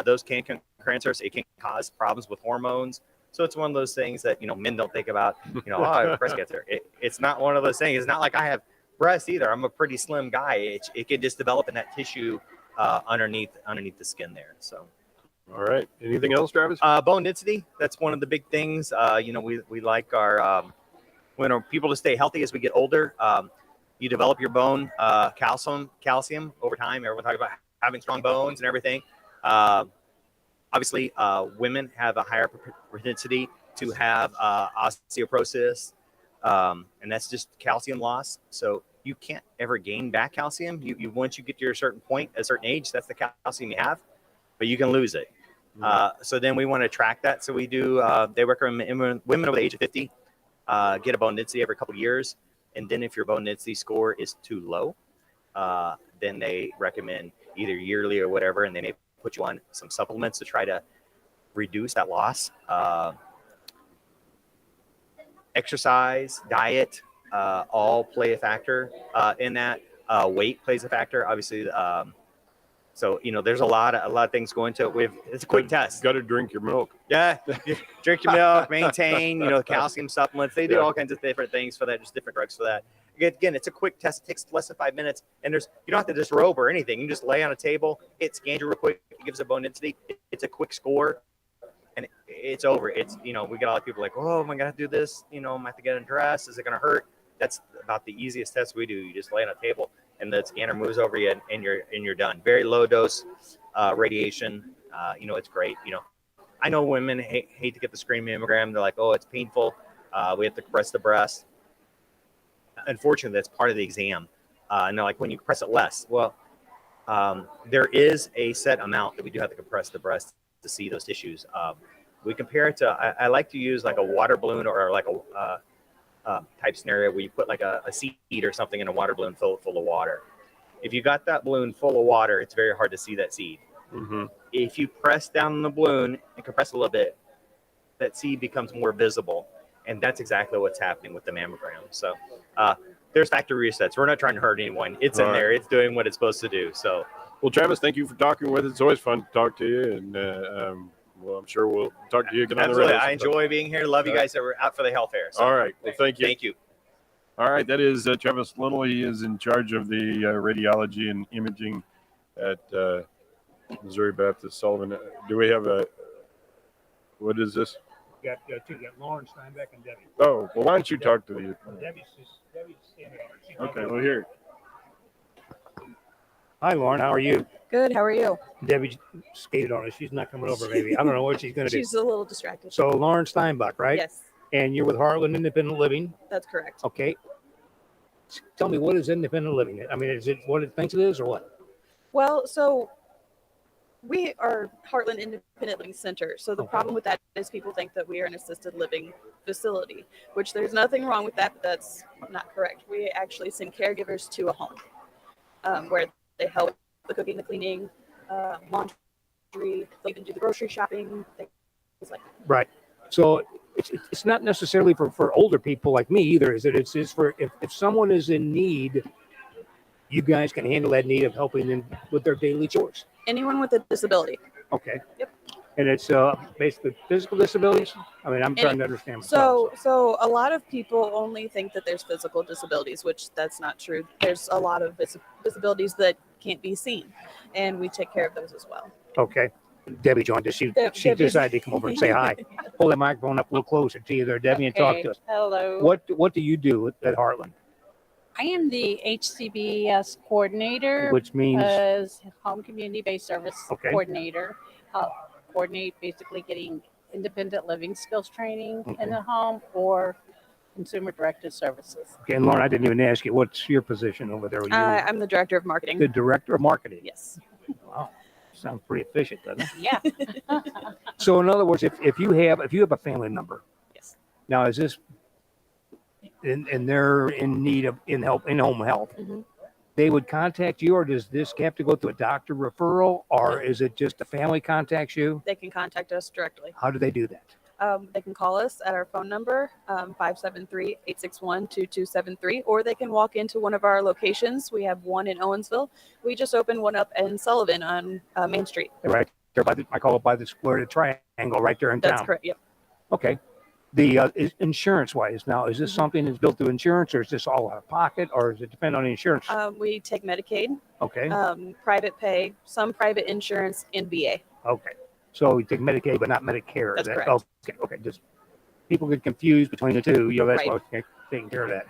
Those cancers. It can cause problems with hormones. So it's one of those things that men don't think about. I have breast cancer. It's not one of those things. It's not like I have breasts either. I'm a pretty slim guy. It can just develop in that tissue underneath the skin there. So. All right. Anything else, Travis? Bone density. That's one of the big things. We like our people to stay healthy as we get older. You develop your bone calcium over time. Everyone talks about having strong bones and everything. Obviously, women have a higher propensity to have osteoporosis, and that's just calcium loss. So you can't ever gain back calcium. You once you get to a certain point, a certain age, that's the calcium you have, but you can lose it. So then we want to track that. So we do. They recommend women over the age of 50 get a bone density every couple of years, and then if your bone density score is too low, then they recommend either yearly or whatever, and they may put you on some supplements to try to reduce that loss. Exercise, diet, all play a factor in that. Weight plays a factor, obviously. So there's a lot of things going to it. It's a quick test. Got to drink your milk. Yeah, drink your milk, maintain. Calcium supplements. They do all kinds of different things for that. Just different drugs for that. Again, it's a quick test. It takes less than 5 minutes, and you don't have to disrobe or anything. You can just lay on a table. It scans you real quick. It gives a bone density. It's a quick score, and it's over. It's we get a lot of people like, oh, am I gonna do this? I have to get undressed. Is it gonna hurt? That's about the easiest test we do. You just lay on a table, and the scanner moves over you, and you're done. Very low dose radiation. It's great. I know women hate to get the screen mammogram. They're like, oh, it's painful. We have to compress the breast. Unfortunately, that's part of the exam. And they're like, when you compress it less. Well, there is a set amount that we do have to compress the breast to see those tissues. We compare it to, I like to use like a water balloon or like a type scenario where you put like a seed or something in a water balloon full of water. If you got that balloon full of water, it's very hard to see that seed. Mm-hmm. If you press down on the balloon and compress a little bit, that seed becomes more visible. And that's exactly what's happening with the mammogram. So there's factory resets. We're not trying to hurt anyone. It's in there. It's doing what it's supposed to do. So, well, Travis, thank you for talking with us. It's always fun to talk to you. And I'm sure we'll talk to you again. Absolutely. I enjoy being here. Love you guys that were out for the health fair. So. All right. Well, thank you. Thank you. All right, that is Travis Little. He is in charge of the radiology and imaging at Missouri Baptist Sullivan. Do we have what is this? You got two. You got Lauren Steinbeck and Debbie. Oh, well, why don't you talk to the... Debbie's standing over. Okay, well, here. Hi, Lauren. How are you? Good. How are you? Debbie skated on us. She's not coming over, maybe. I don't know what she's going to do. She's a little distracted. So, Lauren Steinbach, right? Yes, And you're with Heartland Independent Living. that's correct. Okay. Tell me, what is independent living? I mean, is it what it thinks it is or what? Well, so we are Heartland Independent Living Center. So the Okay. problem with that is people think that we are an assisted living facility, which there's nothing wrong with that, but that's not correct. We actually send caregivers to a home where they help the cooking, the cleaning, laundry, they even do the grocery shopping, things like that. Right. So it's not necessarily for older people like me either, is it? It's for if someone is in need, you guys can handle that need of helping them with their daily chores. Anyone with a disability. Okay. Yep. And it's basically physical disabilities. I mean, I'm trying to understand. So a lot of people only think that there's physical disabilities, which that's not true. There's a lot of disabilities that can't be seen, and we take care of those as well. Okay. Debbie joined us. She Debbie's- decided to come over and say hi. Hold that microphone up a little closer to you there, Debbie, and talk to us. Hello. What do you do at Heartland? I am the HCBS coordinator, Which means as home community-based service Okay. coordinator. Help coordinate basically getting independent living skills training Okay. in the home or consumer-directed services. okay, and Lauren, I didn't even ask you, what's your position over there? You're I'm the director of marketing. the director of marketing. Yes. Wow. Sounds pretty efficient, doesn't it? Yeah. So in other words, if you have a family member, Yes. now is this and they're in need of in-home help, Mhm. they would contact you, or does this have to go through a doctor referral, or is it just the family contacts you? They can contact us directly. How do they do that? They can call us at our phone number, 573-861-2273, or they can walk into one of our locations. We have one in Owensville. We just opened one up in Sullivan on Main Street. Right there I call it by the square, the triangle right there in That's town. correct. Yep. Okay. The insurance wise, now is this something that's built through insurance, or is this all out of pocket, or does it depend on the insurance? We take Medicaid, Okay. private pay, some private insurance, and VA. Okay. So you take Medicaid, but not Medicare. That's correct. Okay. Okay. Just people get confused between the two. That's Right. why we're taking care of that.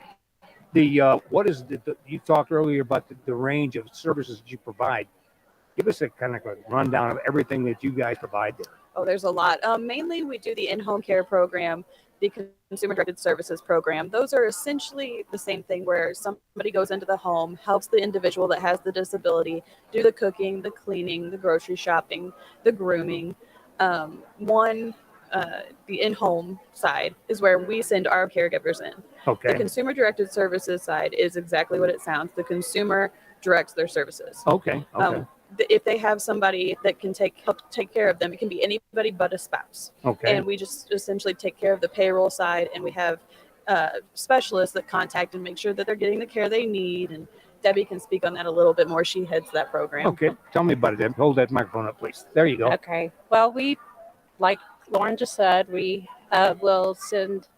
What is you talked earlier about the range of services that you provide. Give us a kind of a rundown of everything that you guys provide there. Oh, there's a lot. Mainly, we do the in-home care program, the consumer-directed services program. Those are essentially the same thing, where somebody goes into the home, helps the individual that has the disability do the cooking, the cleaning, the grocery shopping, the grooming. The in-home side is where we send our caregivers in. The Okay. consumer-directed services side is exactly what it sounds. The consumer directs their services. Okay. Okay. If they have somebody that can help take care of them, it can be anybody but a spouse. Okay. And we just essentially take care of the payroll side, and we have specialists that contact and make sure that they're getting the care they need. And Debbie can speak on that a little bit more. She heads that program. Okay. Tell me about it, Deb. Hold that microphone up, please. There you go. Okay. Well, like Lauren just said, we will send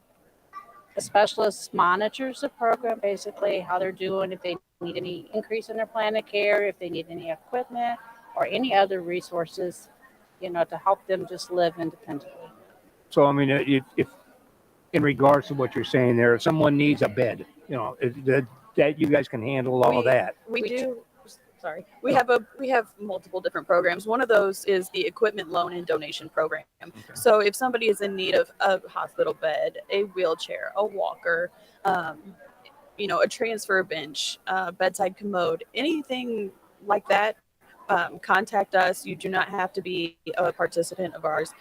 a specialist monitors the program, basically how they're doing, if they need any increase in their plan of care, if they need any equipment or any other resources, to help them just live independently. So, I mean, if in regards to what you're saying there, if someone needs a bed, that you guys can handle all of that. We do. Sorry, we have multiple different programs. One of those is the equipment loan and donation program. So if somebody is in need of a hospital bed, a wheelchair, a walker, a transfer bench, bedside commode, anything like that, contact us. You do not have to be a participant of ours.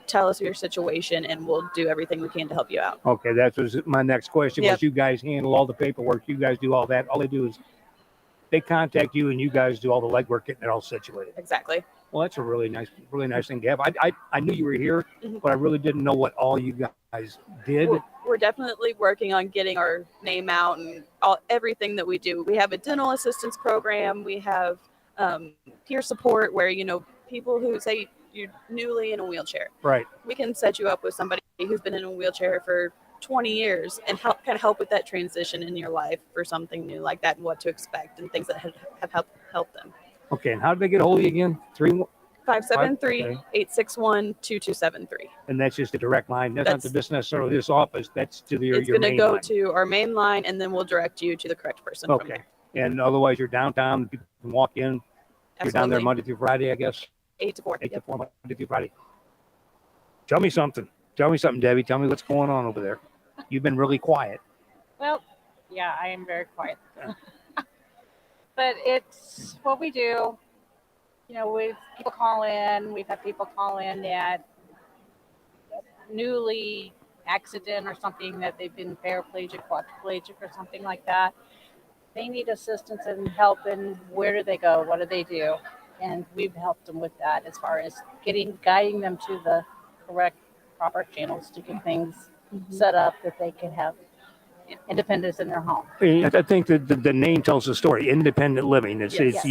Tell us your situation, and we'll do everything we can to help you out. Okay, that was my next question. Yep. Was you guys handle all the paperwork? You guys do all that? All they do is they contact you, and you guys do all the legwork, getting it all situated. Exactly. Well, that's a really nice thing to have. I knew you were here, Mhm. but I really didn't know what all you guys did. We're definitely working on getting our name out and everything that we do. We have a dental assistance program. We have peer support where, people who say you're newly in a wheelchair, Right. we can set you up with somebody who's been in a wheelchair for 20 years and help with that transition in your life for something new like that and what to expect and things that have helped them. Okay, and how did they get a hold of you again? 573-861-2273. And that's just a direct line. That's not necessarily this office. That's to your It's going to main go line. to our main line, and then we'll direct you to the correct person from Okay. there. And otherwise, you're downtown. People can walk in. You're down there Absolutely. Monday through Friday, I guess. 8 to 4. 8 to 4, Monday through Friday. Tell me something. Tell me something, Debbie. Tell me what's going on over there. You've been really quiet. Well, yeah, I am very quiet. But it's what we do. You know, people call in. We've had people call in that newly accident or something, that they've been paraplegic, quadriplegic, or something like that. They need assistance and help, and where do they go? What do they do? And we've helped them with that as far as guiding them to the correct, proper channels to get things set up that they can have independence in their home. I think that the name tells the story. Independent living. It's Yes.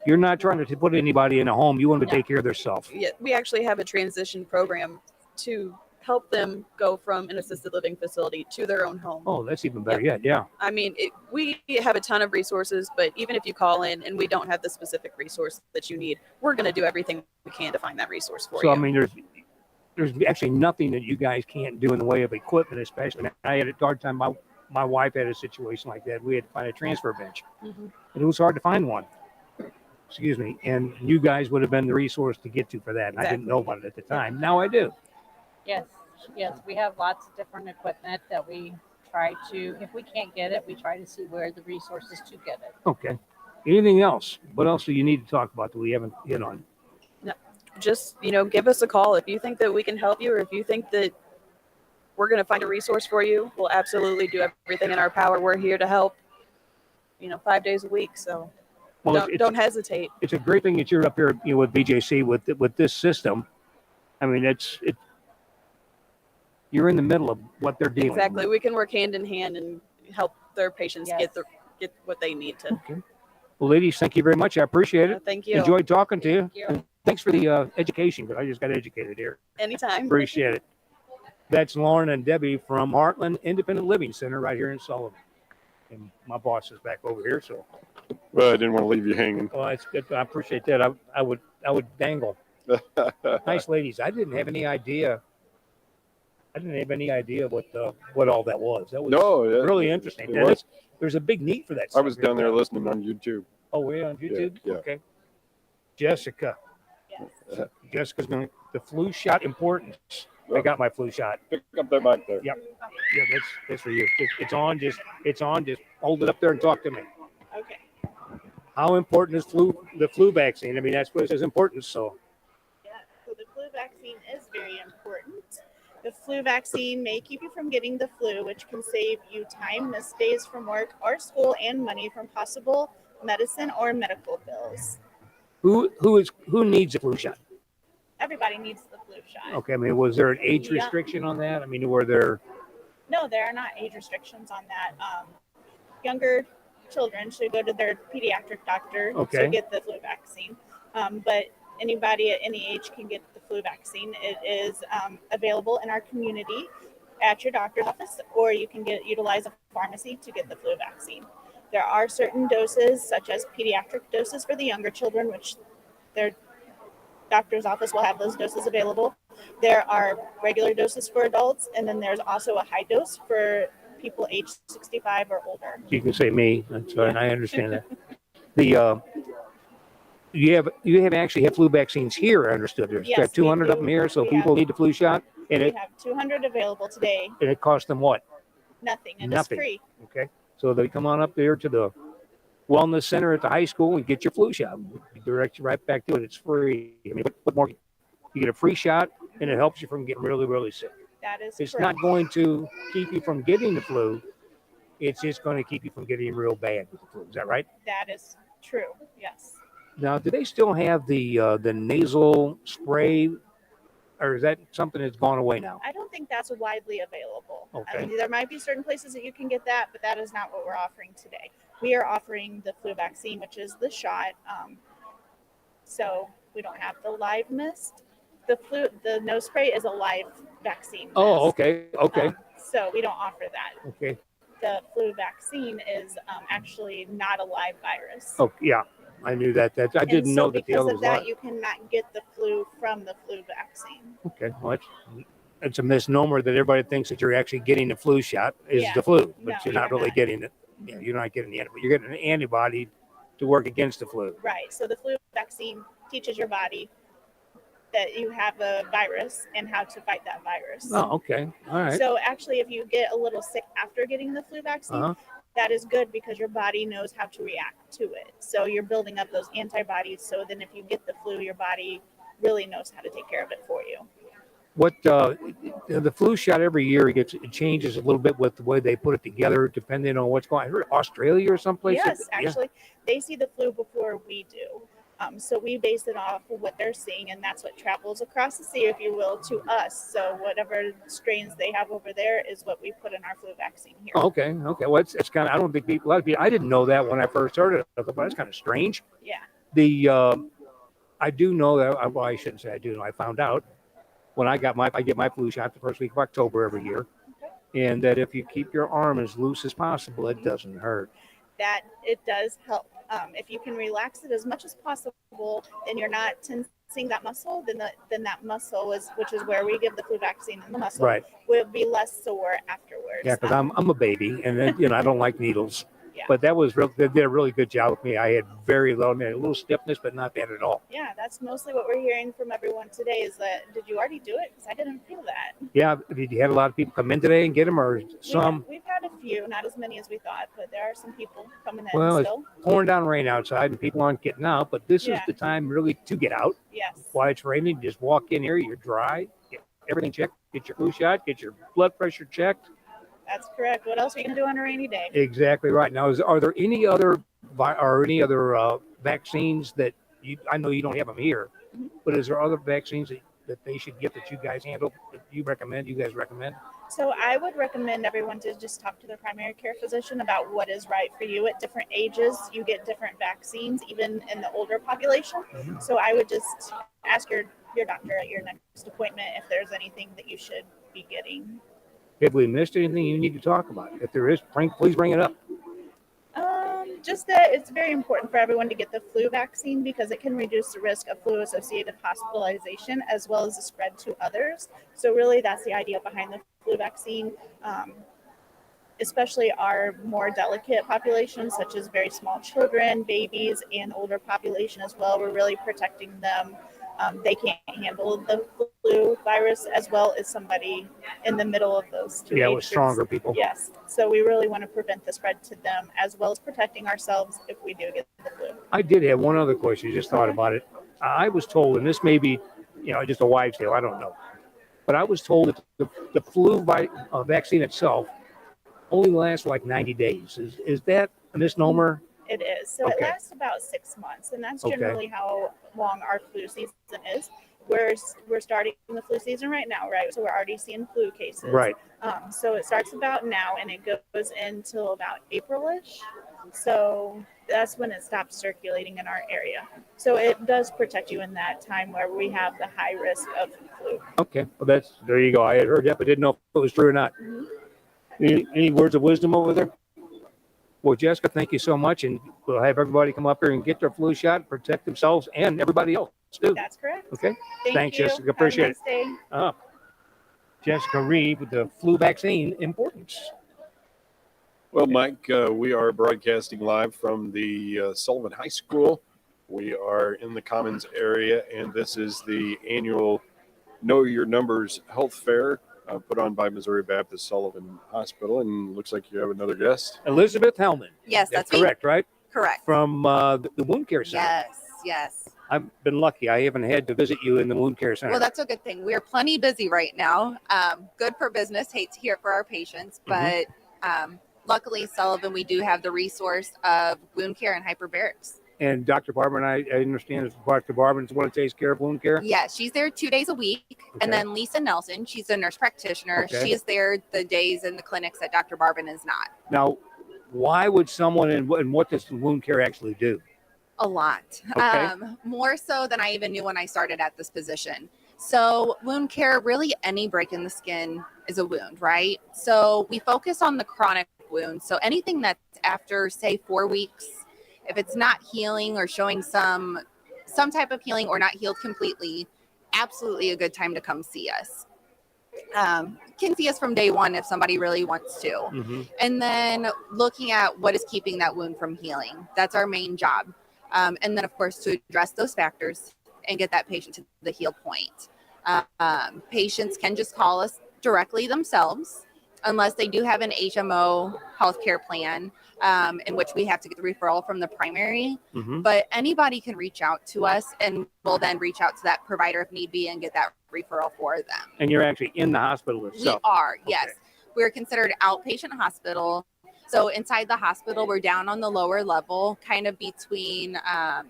You're not trying to put anybody in a home. You want them to take care of themselves. Yeah, we actually have a transition program to help them go from an assisted living facility to their own home. Oh, that's even better yet. Yeah. I mean, we have a ton of resources, but even if you call in and we don't have the specific resource that you need, we're going to do everything we can to find that resource for you. So, I mean, there's actually nothing that you guys can't do in the way of equipment, especially. I had a hard time. My wife had a situation like that. We had to find a transfer bench. And it was hard to find one. Excuse me. And you guys would have been the resource to get to for that. And I didn't know about it at the time. Now I do. Yes, we have lots of different equipment that we try to, if we can't get it, we try to see where the resources to get it. Okay. Anything else? What else do you need to talk about that we haven't hit on? No, just, give us a call. If you think that we can help you, or if you think that we're going to find a resource for you, we'll absolutely do everything in our power. We're here to help, 5 days a week. So don't hesitate. It's a great thing that you're up here, with BJC with this system. I mean, you're in the middle of what they're dealing with. Exactly. We can work hand in hand and help their patients get what they need to. Okay. Well, ladies, thank you very much. I appreciate it. Thank you. Enjoyed talking to you. And thanks for the education, because I just got educated here. Anytime. Appreciate it. That's Lauren and Debbie from Heartland Independent Living Center right here in Sullivan. And my boss is back over here, so. Well, I didn't want to leave you hanging. Well, it's good. I appreciate that. I would dangle. Nice ladies. I didn't have any idea what all that was. That was really interesting. There's a big need for that. I was down there listening on YouTube. Oh, we're on YouTube? Yeah. Okay. Jessica. Yes. Jessica's going to the flu shot importance. I got my flu shot. Pick up that mic there. Yep. Yeah, that's for you. It's on. Just hold it up there and talk to me. Okay. How important is the flu vaccine? I mean, that's what it says important. So. Yeah. So the flu vaccine is very important. The flu vaccine may keep you from getting the flu, which can save you time, missed days from work or school, and money from possible medicine or medical bills. Who needs a flu shot? Everybody needs the flu shot. Okay. I mean, was there an age restriction on that? I mean, were there? No, there are not age restrictions on that. Younger children should go to their pediatric doctor to get the flu vaccine. But anybody at any age can get the flu vaccine. It is available in our community at your doctor's office, or you can utilize a pharmacy to get the flu vaccine. There are certain doses, such as pediatric doses for the younger children, which their doctor's office will have those doses available. There are regular doses for adults, and then there's also a high dose for people aged 65 or older. You can say me. That's fine. I understand that. You have actually flu vaccines here. I understood. There's got 200 of them here, so people need the flu shot. And we have 200 available today. And it costs them what? Nothing. And Nothing. it's free. Okay. So they come on up there to the wellness center at the high school and get your flu shot. We direct you right back to it. It's free. I mean, what more? You get a free shot, and it helps you from getting really, really sick. That is It's correct. not going to keep you from getting the flu. It's just going to keep you from getting real bad with the flu. Is that right? That is true. Yes. Now, do they still have the nasal spray, or is that something that's gone away now? I don't think that's widely available. Okay. I mean, there might be certain places that you can get that, but that is not what we're offering today. We are offering the flu vaccine, which is the shot. So we don't have the live mist. the nose spray is a live vaccine. Oh, mask. okay. So we don't offer that. Okay. The flu vaccine is actually not a live virus. Oh, yeah. I knew that. I didn't know that the other was because of that, live. you cannot get the flu from the flu vaccine. Okay. Well, it's a misnomer that everybody thinks that you're actually getting the flu shot is Yeah. the flu, but No, you're not really getting it. Yeah, you're not getting the antibody. You're getting an antibody to work against the flu. Right. So the flu vaccine teaches your body that you have a virus and how to fight that virus. Oh, okay. All right. So actually, if you get a little sick after getting the flu vaccine, that is good because your body knows how to react to it. So you're building up those antibodies. So then if you get the flu, your body really knows how to take care of it for you. What the flu shot every year it changes a little bit with the way they put it together, depending on what's going on. I heard Australia or someplace. Yes, actually, they see the flu before we do. So we base it off of what they're seeing, and that's what travels across the sea, if you will, to us. So whatever strains they have over there is what we put in our flu vaccine here. Oh, okay. Well, it's kind of. I don't think a lot of people. I didn't know that when I first started. I thought, well, that's kind of strange. Yeah. I do know that. Well, I shouldn't say I do know. I found out when I get my flu shot the first week of October every year, and that if you keep your arm as loose as possible, it doesn't hurt. That it does help. If you can relax it as much as possible, and you're not tensing that muscle, then that muscle which is where we give the flu vaccine in the muscle, will be less sore afterwards. Yeah, because I'm a baby, and then, I don't like needles. Yeah. But that was they did a really good job with me. I had very low, a little stiffness, but not bad at all. Yeah, that's mostly what we're hearing from everyone today is that, did you already do it? Because I didn't feel that. Yeah, did you have a lot of people come in today and get them, or some? We've had a few, not as many as we thought, but there are some people coming in Well, still. it's pouring down rain outside, and people aren't getting out, but this is the time really to get out. Yes. While it's raining, just walk in here, you're dry, get everything checked, get your flu shot, get your blood pressure checked. That's correct. What else are you going to do on a rainy day? Exactly right. Now, are there any other vaccines that I know you don't have them here, but is there other vaccines that they should get that you guys handle, that you guys recommend? So I would recommend everyone to just talk to their primary care physician about what is right for you. At different ages, you get different vaccines, even in the older population. So I would just ask your doctor at your next appointment if there's anything that you should be getting. Have we missed anything you need to talk about? If there is, please bring it up. Just that it's very important for everyone to get the flu vaccine because it can reduce the risk of flu-associated hospitalization as well as the spread to others. So really, that's the idea behind the flu vaccine, especially our more delicate populations, such as very small children, babies, and older population as well. We're really protecting them. They can't handle the flu virus as well as somebody in the middle of those two. Yeah, age with stronger groups. people. Yes. So we really want to prevent the spread to them as well as protecting ourselves if we do get the flu. I did have one other question. Just thought about it. I was told, and this may be, just a wives' tale. I don't know. But I was told that the flu vaccine itself only lasts like 90 days. Is that a misnomer? It is. So it lasts about 6 months, and that's generally how long our flu season is. We're starting the flu season right now, right? So we're already seeing flu cases. Right. So it starts about now, and it goes until about April-ish. So that's when it stops circulating in our area. So it does protect you in that time where we have the high risk of flu. Okay. Well, there you go. I had heard that, but didn't know if it was true or not. Any words of wisdom over there? Well, Jessica, thank you so much, and we'll have everybody come up here and get their flu shot, protect themselves and everybody else too. That's correct. Okay. Thanks, Jessica. Appreciate it. Jessica Reed with the flu vaccine importance. Well, Mike, we are broadcasting live from the Sullivan High School. We are in the Commons area, and this is the annual Know Your Numbers Health Fair. Put on by Missouri Baptist Sullivan Hospital, and looks like you have another guest. Elizabeth Hellman. Yes, that's correct, me. right? Correct. From the Wound Care Center. Yes. I've been lucky. I haven't had to visit you in the Wound Care Center. Well, that's a good thing. We're plenty busy right now. Good for business. Hate to hear it for our patients, but luckily, Sullivan, we do have the resource of wound care and hyperbarics. And Dr. Barber, and I understand Dr. Barber is the one that takes care of wound care? Yeah, she's there 2 days a week. Okay. And then Lisa Nelson, she's a nurse practitioner. Okay. She is there the days in the clinics that Dr. Barber is not. Now, why would someone, and what does wound care actually do? A lot. Okay. More so than I even knew when I started at this position. So wound care, really any break in the skin is a wound, right? So we focus on the chronic wounds. So anything that's after, say, 4 weeks, if it's not healing or showing some type of healing or not healed completely, absolutely a good time to come see us. Can see us from day one if somebody really wants to. Mm-hmm. And then looking at what is keeping that wound from healing. That's our main job. And then, of course, to address those factors and get that patient to the heal point. Patients can just call us directly themselves unless they do have an HMO healthcare plan, in which we have to get the referral from the primary. Mm-hmm. But anybody can reach out to us, and we'll then reach out to that provider if need be and get that referral for them. And you're actually in the hospital itself? We are, yes. We're considered outpatient hospital. So inside the hospital, we're down on the lower level, kind of between our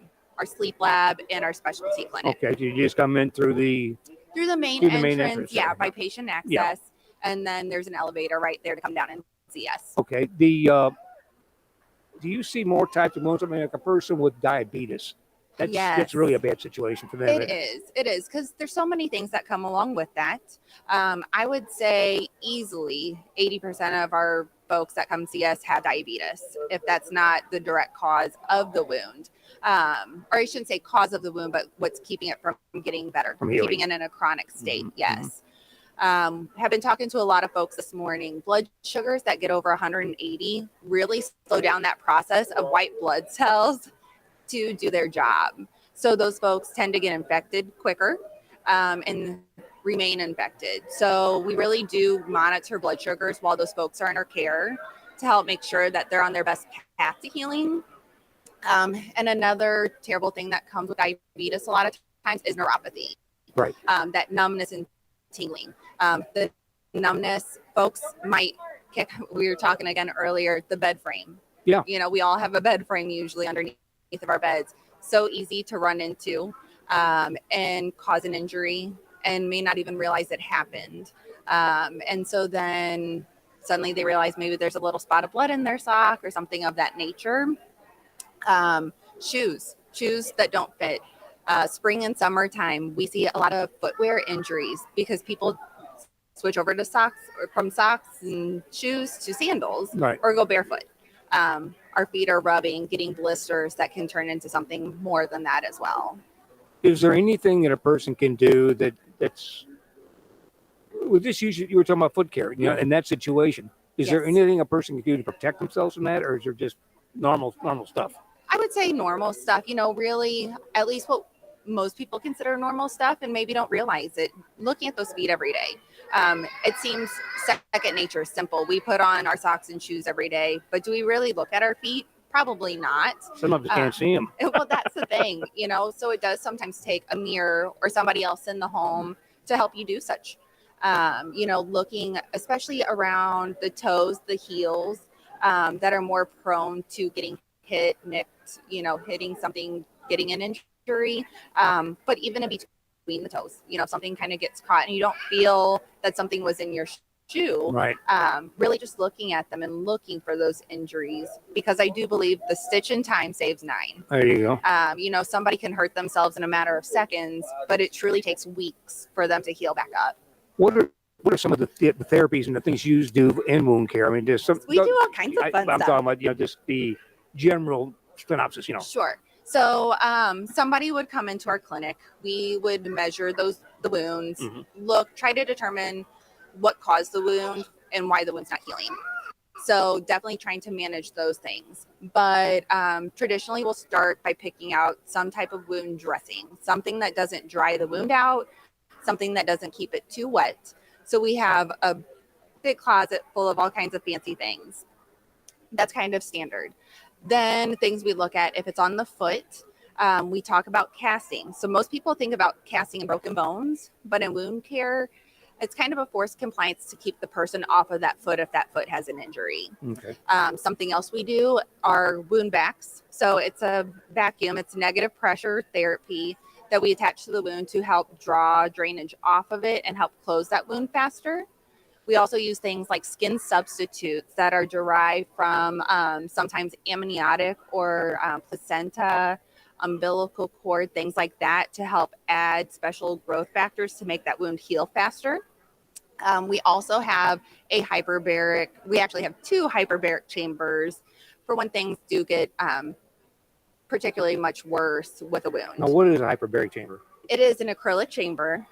sleep lab and our specialty clinic. Okay, so you just come in through the main entrance, yeah, by patient access. Yeah. And then there's an elevator right there to come down and see us. Okay. Do you see more types of wounds? I mean, like a person with diabetes, that's really a bad situation for them. It is, because there's so many things that come along with that. I would say easily 80% of our folks that come see us have diabetes, if that's not the direct cause of the wound. Or I shouldn't say cause of the wound, but what's keeping it from getting better, keeping it in a chronic state. Mm-hmm. Yes. Have been talking to a lot of folks this morning. Blood sugars that get over 180 really slow down that process of white blood cells to do their job. So those folks tend to get infected quicker and remain infected. So we really do monitor blood sugars while those folks are in our care to help make sure that they're on their best path to healing. And another terrible thing that comes with diabetes a lot of times is neuropathy. Right. That numbness and tingling. The numbness, folks might kick, we were talking again earlier, the bed frame. Yeah. You know, we all have a bed frame usually underneath of our beds. So easy to run into and cause an injury and may not even realize it happened. And so then suddenly they realize maybe there's a little spot of blood in their sock or something of that nature. Shoes that don't fit. Spring and summertime, we see a lot of footwear injuries because people switch over to socks, or from socks and shoes to sandals, right, or go barefoot. Our feet are rubbing, getting blisters that can turn into something more than that as well. Is there anything that a person can do that's with this? Usually, you were talking about foot care, you know, in that situation. Is there anything a person can do to protect themselves from that, or is there just normal stuff? I would say normal stuff. You know, really, at least what most people consider normal stuff, and maybe don't realize it. Looking at those feet every day, it seems second nature, simple. We put on our socks and shoes every day, but do we really look at our feet? Probably not. Some of us can't see them. Well, that's the thing, you know. So it does sometimes take a mirror or somebody else in the home to help you do such. You know, looking especially around the toes, the heels, that are more prone to getting hit, nicked, you know, hitting something, getting an injury. But even in between the toes, you know, something kind of gets caught and you don't feel that something was in your shoe. Right. Really just looking at them and looking for those injuries, because I do believe the stitch in time saves 9. There you go. You know, somebody can hurt themselves in a matter of seconds, but it truly takes weeks for them to heal back up. What are some of the therapies and the things you do in wound care? I mean, there's some. We do all kinds of fun I'm stuff. talking about, you know, just the general synopsis, you know. Sure. So somebody would come into our clinic. We would measure the wounds, try to determine what caused the wound and why the wound's not healing. So definitely trying to manage those things. But traditionally, we'll start by picking out some type of wound dressing, something that doesn't dry the wound out, something that doesn't keep it too wet. So we have a big closet full of all kinds of fancy things. That's kind of standard. Then things we look at, if it's on the foot, we talk about casting. So most people think about casting and broken bones, but in wound care, it's kind of a forced compliance to keep the person off of that foot if that foot has an injury. Okay. Something else we do are wound vacs. So it's a vacuum, it's negative pressure therapy that we attach to the wound to help draw drainage off of it and help close that wound faster. We also use things like skin substitutes that are derived from sometimes amniotic or placenta, umbilical cord, things like that, to help add special growth factors to make that wound heal faster. We also have a hyperbaric. We actually have 2 hyperbaric chambers for when things do get particularly much worse with a wound. Now, what is a hyperbaric chamber? It is an acrylic chamber.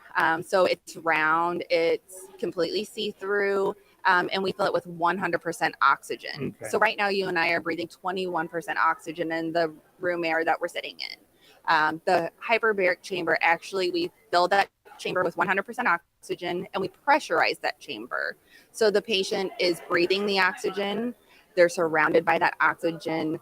So it's round, it's completely see-through, and we fill it with 100% oxygen. Okay. So right now, you and I are breathing 21% oxygen in the room air that we're sitting in. The hyperbaric chamber, actually, we fill that chamber with 100% oxygen, and we pressurize that chamber. So the patient is breathing the oxygen. They're surrounded by that oxygen.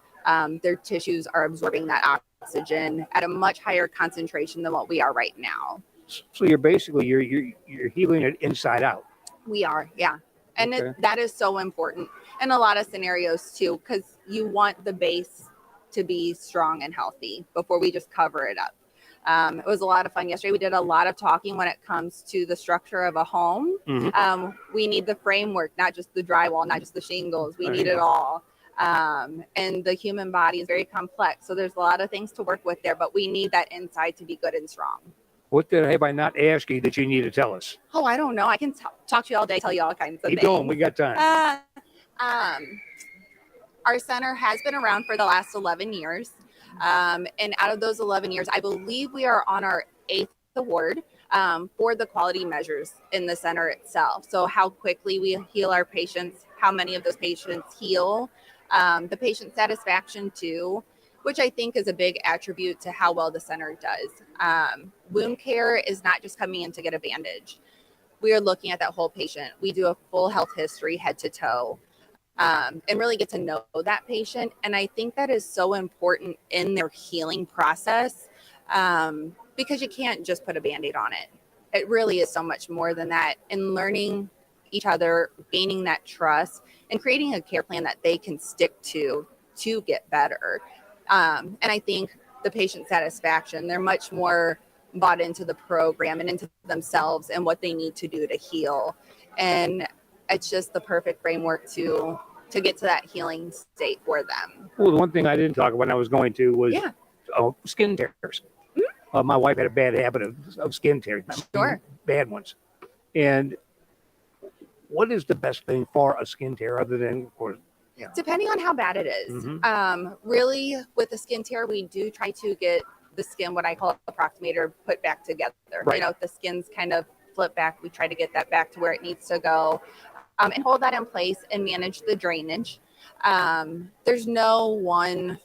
Their tissues are absorbing that oxygen at a much higher concentration than what we are right now. So you're basically you're healing it inside out. We are, yeah. And Okay. that is so important in a lot of scenarios too, because you want the base to be strong and healthy before we just cover it up. It was a lot of fun yesterday. We did a lot of talking when it comes to the structure of a home. Mm-hmm. We need the framework, not just the drywall, not just the shingles. We need it all. And the human body is very complex. So there's a lot of things to work with there, but we need that inside to be good and strong. What have I not asked you that you need to tell us? Oh, I don't know. I can talk to you all day, tell you all kinds of Keep things. going. We got time. Our center has been around for the last 11 years. And out of those 11 years, I believe we are on our 8th award for the quality measures in the center itself. So how quickly we heal our patients, how many of those patients heal, the patient satisfaction too, which I think is a big attribute to how well the center does. Wound care is not just coming in to get a bandage. We are looking at that whole patient. We do a full health history head to toe. And really get to know that patient. And I think that is so important in their healing process because you can't just put a Band-Aid on it. It really is so much more than that. And learning each other, gaining that trust, and creating a care plan that they can stick to get better. And I think the patient satisfaction, they're much more bought into the program and into themselves and what they need to do to heal. And it's just the perfect framework to get to that healing state for them. Well, the one thing I didn't talk about when I was going to was skin tears. My wife had a bad habit of skin tears. Sure. Bad ones. And what is the best thing for a skin tear other than, of course, Depending on how bad it is. Mhm. Really, with the skin tear, we do try to get the skin, what I call approximator, put back together. Right. You know, if the skin's kind of flip back, we try to get that back to where it needs to go. And hold that in place and manage the drainage. There's no one,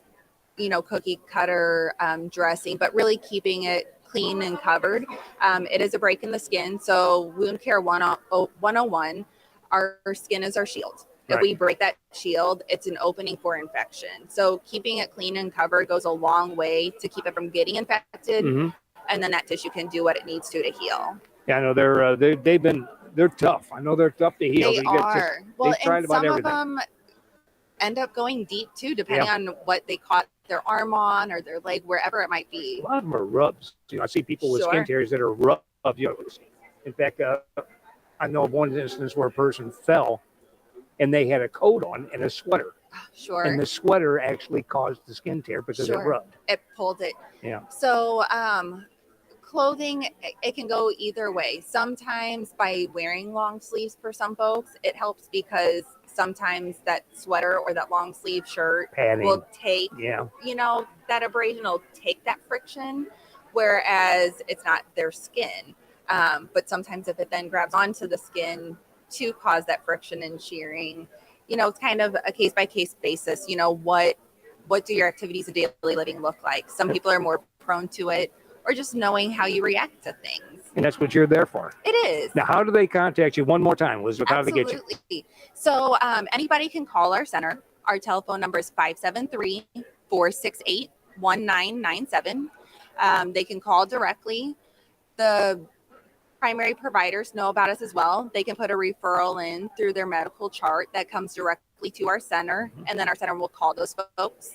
cookie cutter dressing, but really keeping it clean and covered. It is a break in the skin. So wound care 101, our skin is our shield. If we break that shield, it's an opening for infection. So keeping it clean and covered goes a long way to keep it from getting infected. Mhm. And then that tissue can do what it needs to heal. Yeah, I know they're tough. I know they're tough to heal. They are. Well, they've tried and about some everything. of them end up going deep too, depending on what they caught their arm on or their leg, wherever it might be. A lot of them are rubs. I see people with skin tears that are rubbed. In fact, I know of one instance where a person fell and they had a coat on and a sweater. Sure. And the sweater actually caused the skin tear because it rubbed. It pulled it. Yeah. So clothing, it can go either way. Sometimes by wearing long sleeves for some folks, it helps because sometimes that sweater or that long sleeve shirt Padding. will take, that abrasion will take that friction, whereas it's not their skin. But sometimes if it then grabs onto the skin to cause that friction and shearing, it's kind of a case-by-case basis. What do your activities of daily living look like? Some people are more prone to it, or just knowing how you react to things. And that's what you're there for. It is. Now, how do they contact you? One more time, Elizabeth. How do they get you? Absolutely. So anybody can call our center. Our telephone number is 573-468-1997. They can call directly. The primary providers know about us as well. They can put a referral in through their medical chart that comes directly to our center, and then our center will call those folks.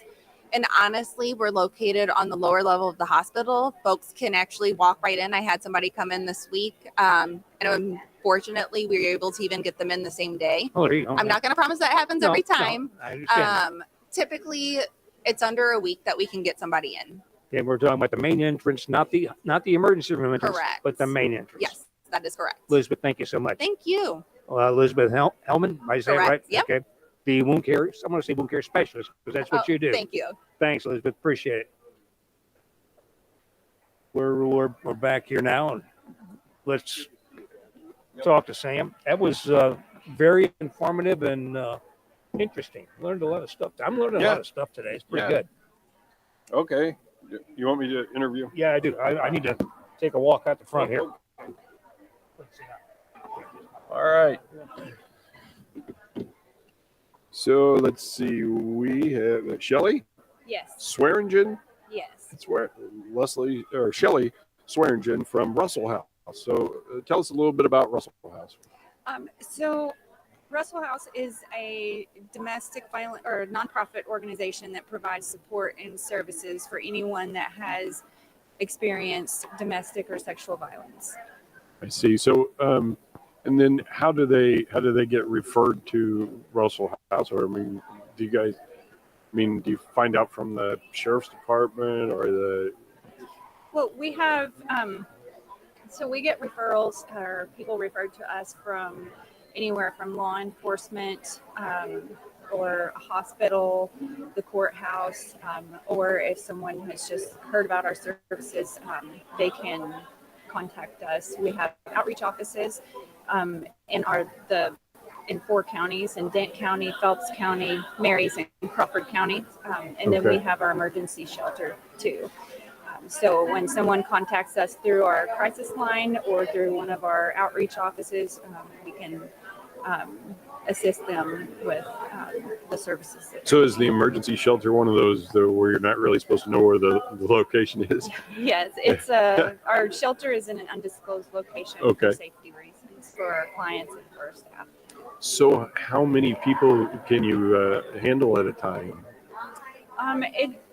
And honestly, we're located on the lower level of the hospital. Folks can actually walk right in. I had somebody come in this week, and unfortunately, we were able to even get them in the same day. Oh, there you go. I'm not going to promise that happens every time. No, I understand. Typically, it's under a week that we can get somebody in. And we're talking about the main entrance, not the emergency room entrance, Correct. but the main entrance. Yes, that is correct. Elizabeth, thank you so much. Thank you. Elizabeth Hellman, am I saying it right? Correct. Yep. Okay. The wound care, I'm going to say wound care specialist because that's what you do. Thank you. Thanks, Elizabeth. Appreciate it. We're back here now, and let's talk to Sam. That was very informative and interesting. Learned a lot of stuff. I'm learning a lot of stuff today. It's pretty good. Okay. You want me to interview? Yeah, I do. I need to take a walk out the front here. All right. So let's see. We have Shelley Yes. Swearingen. Yes. Shelley Swearingen from Russell House. So tell us a little bit about Russell House. So Russell House is a domestic violence or nonprofit organization that provides support and services for anyone that has experienced domestic or sexual violence. I see. So, and then how do they get referred to Russell House? Or do you find out from the sheriff's department or the? Well, we have, so we get referrals or people referred to us from anywhere from law enforcement or a hospital, the courthouse, or if someone has just heard about our services, they can contact us. We have outreach offices in 4 counties, in Dent County, Phelps County, Marys, and Crawford County. And then we have our emergency shelter too. So when someone contacts us through our crisis line or through one of our outreach offices, we can assist them with the services. So is the emergency shelter one of those where you're not really supposed to know where the location is? Yes, it's our shelter is in an undisclosed location for safety reasons for our clients and for our staff. So how many people can you handle at a time?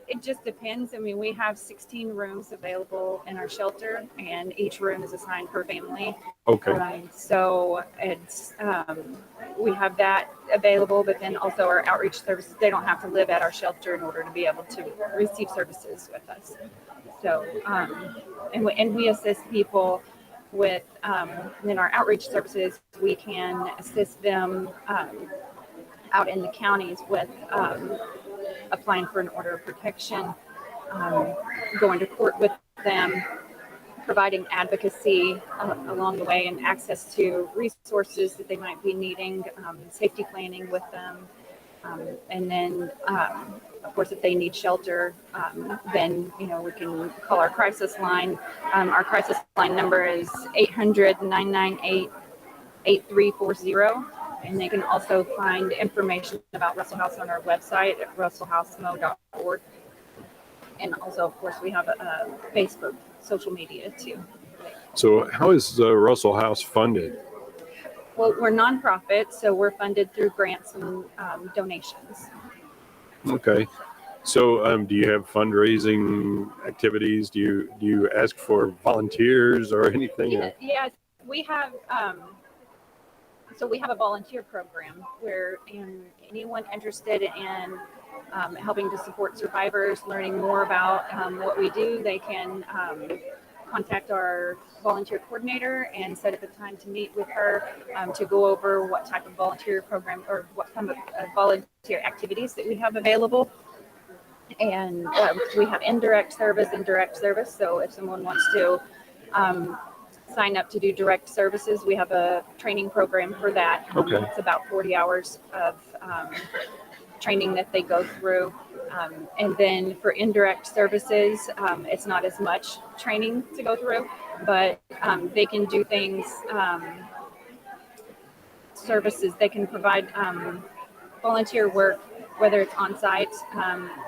It just depends. I mean, we have 16 rooms available in our shelter, and each room is assigned per family. Okay. So it's we have that available, but then also our outreach services. They don't have to live at our shelter in order to be able to receive services with us. So and we assist people with in our outreach services. We can assist them out in the counties with applying for an order of protection, going to court with them, providing advocacy along the way and access to resources that they might be needing, safety planning with them. And then, of course, if they need shelter, then, we can call our crisis line. Our crisis line number is 800-998-8340. And they can also find information about Russell House on our website at russellhousemo.org. And also, of course, we have a Facebook, social media too. So how is Russell House funded? Well, we're nonprofit, so we're funded through grants and donations. Okay. So do you have fundraising activities? Do you ask for volunteers or anything? Yeah, we have. So we have a volunteer program where anyone interested in helping to support survivors, learning more about what we do, they can contact our volunteer coordinator and set up a time to meet with her to go over what type of volunteer program or what kind of volunteer activities that we have available. And we have indirect service and direct service. So if someone wants to sign up to do direct services, we have a training program for that. It's about 40 hours of training that they go through. And then for indirect services, it's not as much training to go through, but they can do things, services, they can provide volunteer work, whether it's on site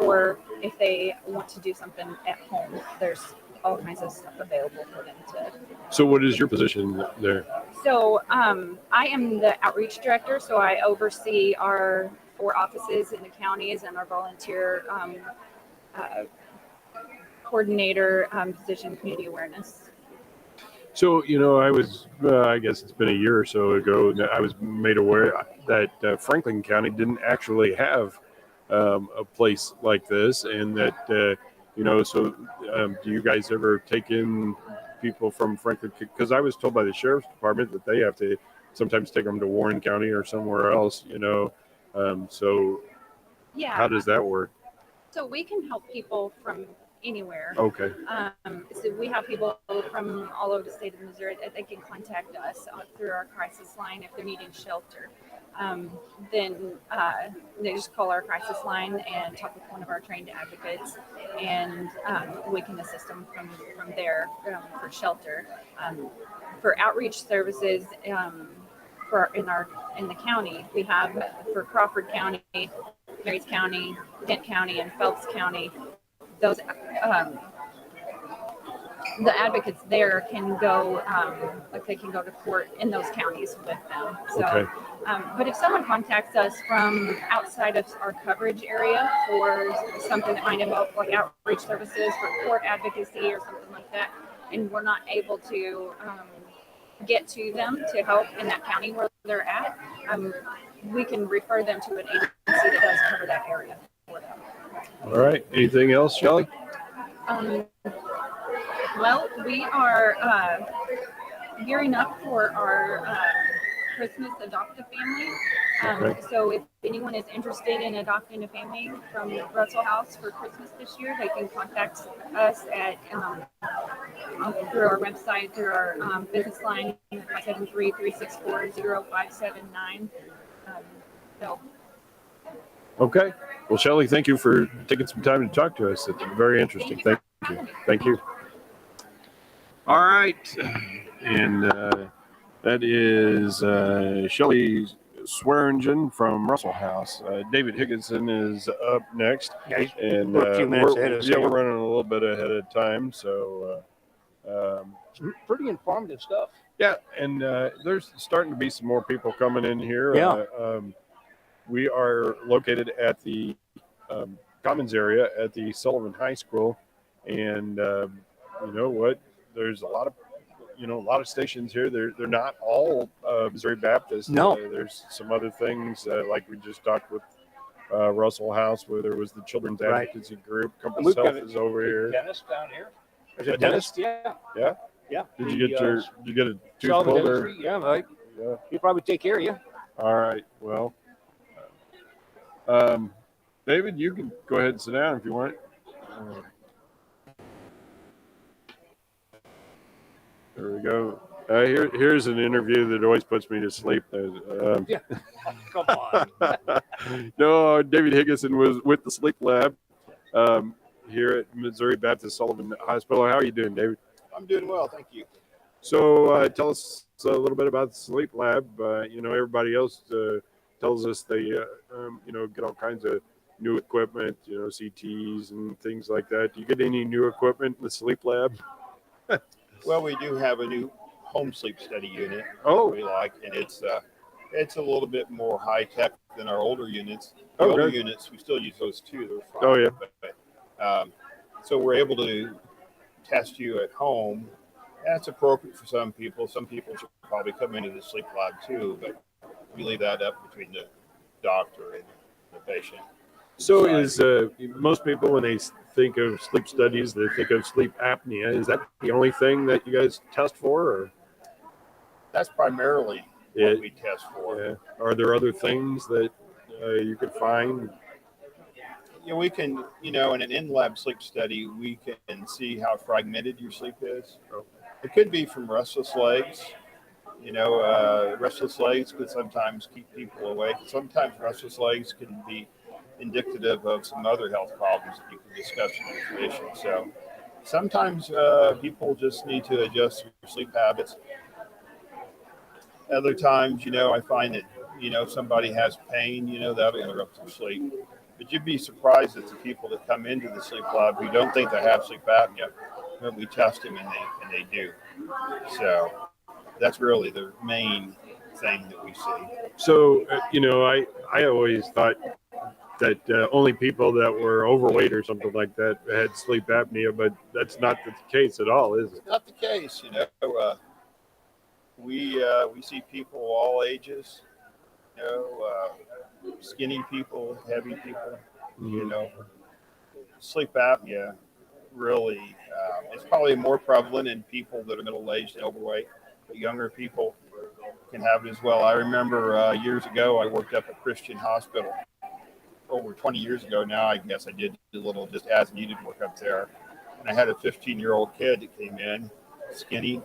or if they want to do something at home. There's all kinds of stuff available for them to. So what is your position there? So I am the outreach director, so I oversee our 4 offices in the counties and our volunteer coordinator position, community awareness. So, I was, I guess it's been a year or so ago that I was made aware that Franklin County didn't actually have a place like this, and that, So do you guys ever take in people from Franklin? Because I was told by the sheriff's department that they have to sometimes take them to Warren County or somewhere else. So Yeah. how does that work? So we can help people from anywhere. Okay. So we have people from all over the state of Missouri that they can contact us through our crisis line if they're needing shelter. Then they just call our crisis line and talk with one of our trained advocates, and we can assist them from there for shelter. For outreach services, in the county, we have for Crawford County, Marys County, Kent County, and Phelps County. Those the advocates there can go, they can go to court in those counties with them. So, Okay. But if someone contacts us from outside of our coverage area for something that might involve like outreach services for court advocacy or something like that, and we're not able to get to them to help in that county where they're at, we can refer them to an agency that does cover that area for them. All right. Anything else, Shelley? Well, we are gearing up for our Christmas adopt a family. So if anyone is interested in adopting a family from Russell House for Christmas this year, they can contact us at through our website, through our business line, 573-364-0579. So. Okay. Well, Shelley, thank you for taking some time to talk to us. It's very interesting. Thank you. Thank you. All right. And that is Shelley Swearingen from Russell House. David Higginson is up next. And we're a few minutes ahead of we're running a little bit ahead of time. So some pretty informative stuff. Yeah. And there's starting to be some more people coming in here. Yeah. We are located at the Commons area at the Sullivan High School. And you know what? There's a lot of stations here. They're not all Missouri Baptist. No. There's some other things like we just talked with Russell House, where there was the Children's Advocacy Group. Compass Health is over here. Dentist down here. Is A it dentist? Yeah. Yeah. Yeah. Did you get a tooth Sullivan pulled? Dentistry? Yeah, Mike. Yeah. He'll probably take care of you. All right. Well, David, you can go ahead and sit down if you want. There we go. Here's an interview that always puts me to sleep. Yeah. Come on. No, David Higginson was with the sleep lab here at Missouri Baptist Sullivan Hospital. How are you doing, David? I'm doing well, thank you. So tell us a little bit about the sleep lab. Everybody else tells us they, get all kinds of new equipment, CTs and things like that. Do you get any new equipment in the sleep lab? Well, we do have a new home sleep study unit. Oh, we like, and it's a little bit more high tech than our older units. The Okay. older units, we still use those too. They're fine, Oh, yeah. But, so we're able to test you at home. That's appropriate for some people. Some people should probably come into the sleep lab too, but we leave that up between the doctor and the patient. So is most people, when they think of sleep studies, they think of sleep apnea. Is that the only thing that you guys test for? Or? That's primarily what we test for. Yeah. Are there other things that you could find? We can, in an in-lab sleep study, we can see how fragmented your sleep is. It could be from restless legs. Restless legs could sometimes keep people awake. Sometimes restless legs can be indicative of some other health problems that you can discuss in your physician. So sometimes people just need to adjust their sleep habits. Other times, I find that, if somebody has pain, that'll interrupt their sleep. But you'd be surprised at the people that come into the sleep lab who don't think they have sleep apnea, but we test them and they do. So that's really the main thing that we see. So, I always thought that only people that were overweight or something like that had sleep apnea, but that's not the case at all, is it? Not the case, we see people all ages, skinny people, heavy people, sleep apnea. really, it's probably more prevalent in people that are middle-aged and overweight, but younger people can have it as well. I remember years ago, I worked up at Christian Hospital over 20 years ago now. I guess I did a little just as needed work up there. And I had a 15-year-old kid that came in, skinny,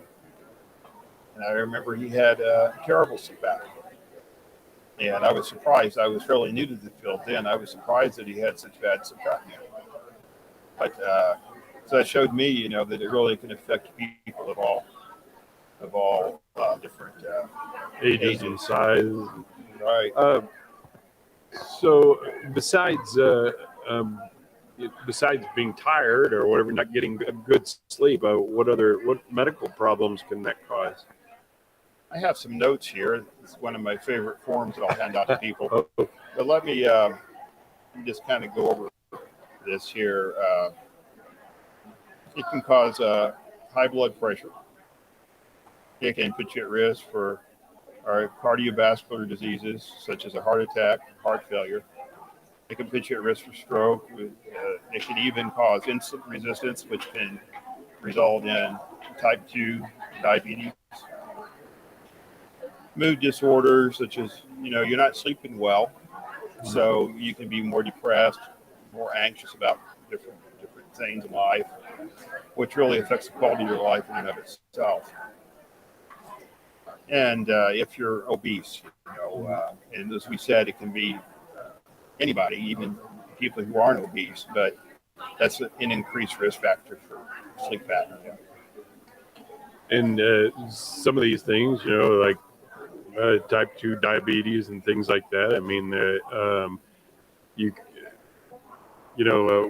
and I remember he had terrible sleep apnea. And I was surprised. I was fairly new to the field then. I was surprised that he had such bad sleep apnea. But so that showed me, you know, that it really can affect people of all different ages and size. Right. So besides being tired or whatever, not getting good sleep, what medical problems can that cause? I have some notes here. It's one of my favorite forms that I'll hand out to people. But let me just kind of go over this here. It can cause high blood pressure. It can put you at risk for cardiovascular diseases such as a heart attack, heart failure. It can put you at risk for stroke. It can even cause insulin resistance, which can result in type 2 diabetes. Mood disorders such as, you know, you're not sleeping well, so you can be more depressed, more anxious about different things in life, which really affects the quality of your life in and of itself. And if you're obese, you know, and as we said, it can be anybody, even people who aren't obese, but that's an increased risk factor for sleep apnea. And some of these things, you know, like type 2 diabetes and things like that. I mean,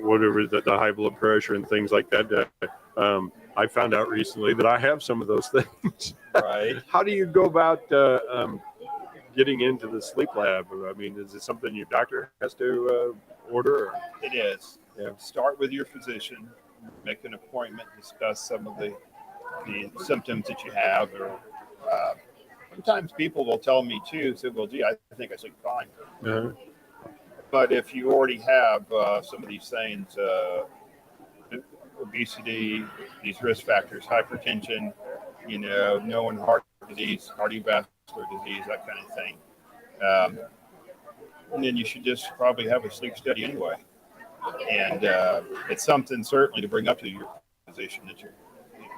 whatever the high blood pressure and things like that. I found out recently that I have some of those things. Right. How do you go about getting into the sleep lab? I mean, is it something your doctor has to order? Or? It is. Yeah. Start with your physician, make an appointment, discuss some of the symptoms that you have. Or sometimes people will tell me too, say, well, gee, I think I sleep fine. Uh-huh. But if you already have some of these things, obesity, these risk factors, hypertension, you know, knowing heart disease, cardiovascular disease, that kind of thing. And then you should just probably have a sleep study anyway. And it's something certainly to bring up to your physician that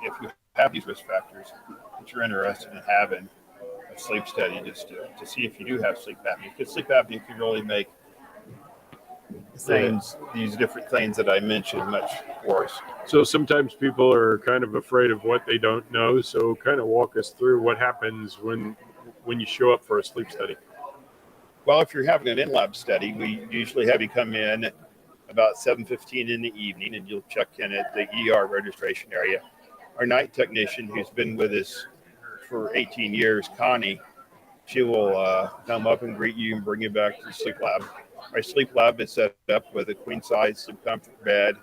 if you have these risk factors, that you're interested in having a sleep study just to see if you do have sleep apnea. Because sleep apnea can really make these different things that I mentioned much worse. So sometimes people are kind of afraid of what they don't know. So kind of walk us through what happens when you show up for a sleep study. Well, if you're having an in-lab study, we usually have you come in about 7:15 in the evening, and you'll check in at the ER registration area. Our night technician, who's been with us for 18 years, Connie, she will come up and greet you and bring you back to the sleep lab. Our sleep lab is set up with a queen-size sleep comfort bed,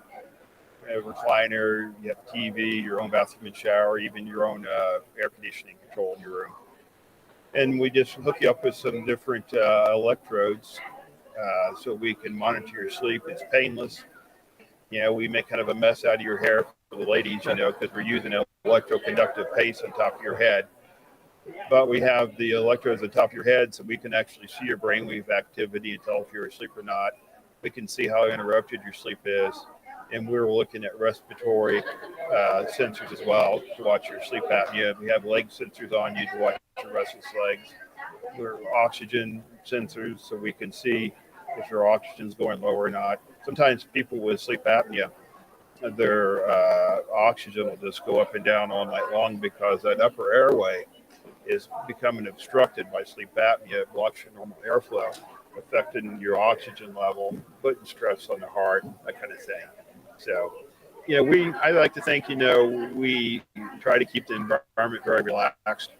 a recliner, you have TV, your own bathroom and shower, even your own air conditioning control in your room. And we just hook you up with some different electrodes so we can monitor your sleep. It's painless. You know, we make kind of a mess out of your hair for the ladies, you know, because we're using an electroconductive paste on top of your head. But we have the electrodes on top of your head, so we can actually see your brainwave activity and tell if you're asleep or not. We can see how interrupted your sleep is. And we're looking at respiratory sensors as well to watch your sleep apnea. We have leg sensors on you to watch your restless legs. We're oxygen sensors, so we can see if your oxygen's going low or not. Sometimes people with sleep apnea, their oxygen will just go up and down all night long because that upper airway is becoming obstructed by sleep apnea. It blocks your normal airflow, affecting your oxygen level, putting stress on the heart, that kind of thing. So, you know, I like to think, you know, we try to keep the environment very relaxed.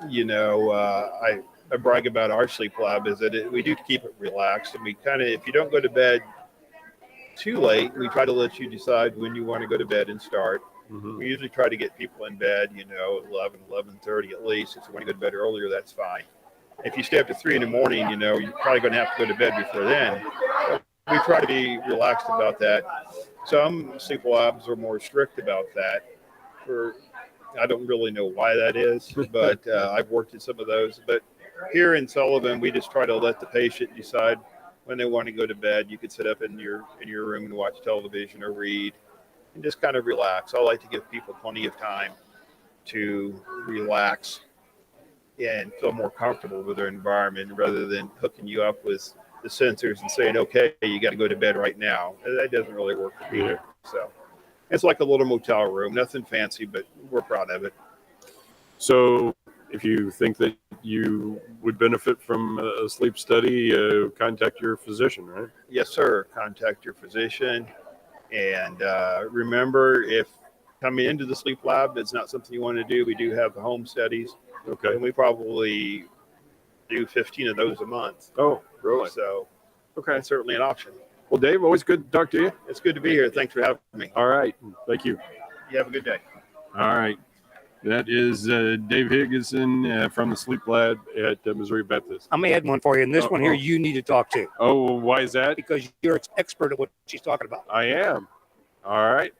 You know, I brag about our sleep lab is that we do keep it relaxed, and we kind of, if you don't go to bed too late, we try to let you decide when you want to go to bed and start. Mm-hmm. We usually try to get people in bed, you know, 11:30 at least. If you want to go to bed earlier, that's fine. If you stay up to 3 in the morning, you know, you're probably going to have to go to bed before then. we try to be relaxed about that. Some sleep labs are more strict about that. I don't really know why that is, but I've worked in some of those. But here in Sullivan, we just try to let the patient decide when they want to go to bed. You could sit up in your room and watch television or read and just kind of relax. I like to give people plenty of time to relax and feel more comfortable with their environment rather than hooking you up with the sensors and saying, okay, you got to go to bed right now. That doesn't really work for me. So it's like a little motel room, nothing fancy, but we're proud of it. So if you think that you would benefit from a sleep study, contact your physician, right? Yes, sir. Contact your physician. And remember, if coming into the sleep lab, it's not something you want to do, we do have the home studies. Okay. And we probably do 15 of those a month. Oh, really? So okay, that's certainly an option. Well, Dave, always good to talk to you. It's good to be here. Thanks for having me. All right. Thank you. You have a good day. All right. That is Dave Higginson from the Sleep Lab at Missouri Baptist. I'm going to add one for you, and this one here you need to talk to. Oh, why is that? Because you're an expert at what she's talking about. I am. All right.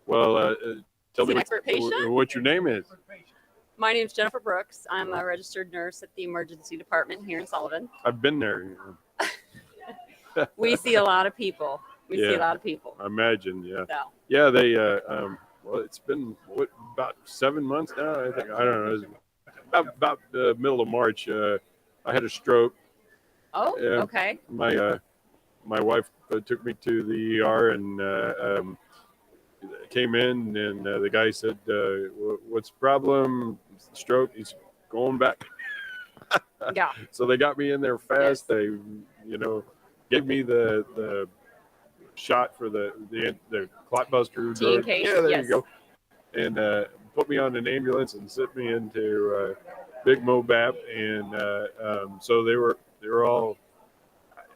Well, tell me what your name is. My name is Jennifer Brooks. I'm a registered nurse at the emergency department here in Sullivan. I've been there. We see a lot of people. We see a lot of people. I imagine, yeah. So. Yeah, they, well, it's been about 7 months now, I think. I don't know. It was about the middle of March. I had a stroke. Oh, okay. My wife took me to the ER and came in, and the guy said, what's the problem? Stroke. He's going back. Yeah. So they got me in there fast. Yes. They, gave me the shot for the clot buster. Yeah, there you go. And put me on an ambulance and sent me into Big Mobap. And so they were all.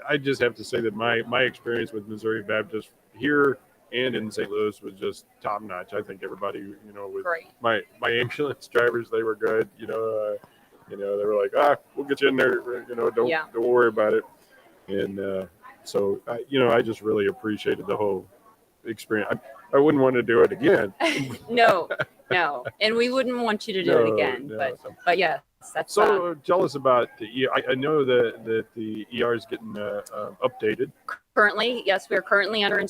I just have to say that my experience with Missouri Baptist here and in St. Louis was just top notch. I think everybody, with Great. my ambulance drivers, they were good. They were like, we'll get you in there. Don't worry about it. And so I just really appreciated the whole experience. I wouldn't want to do it again. No, and we wouldn't want you to do it again. But yes, that's so. Tell us about the ER. I know that the ER is getting updated. Currently, yes, we are currently under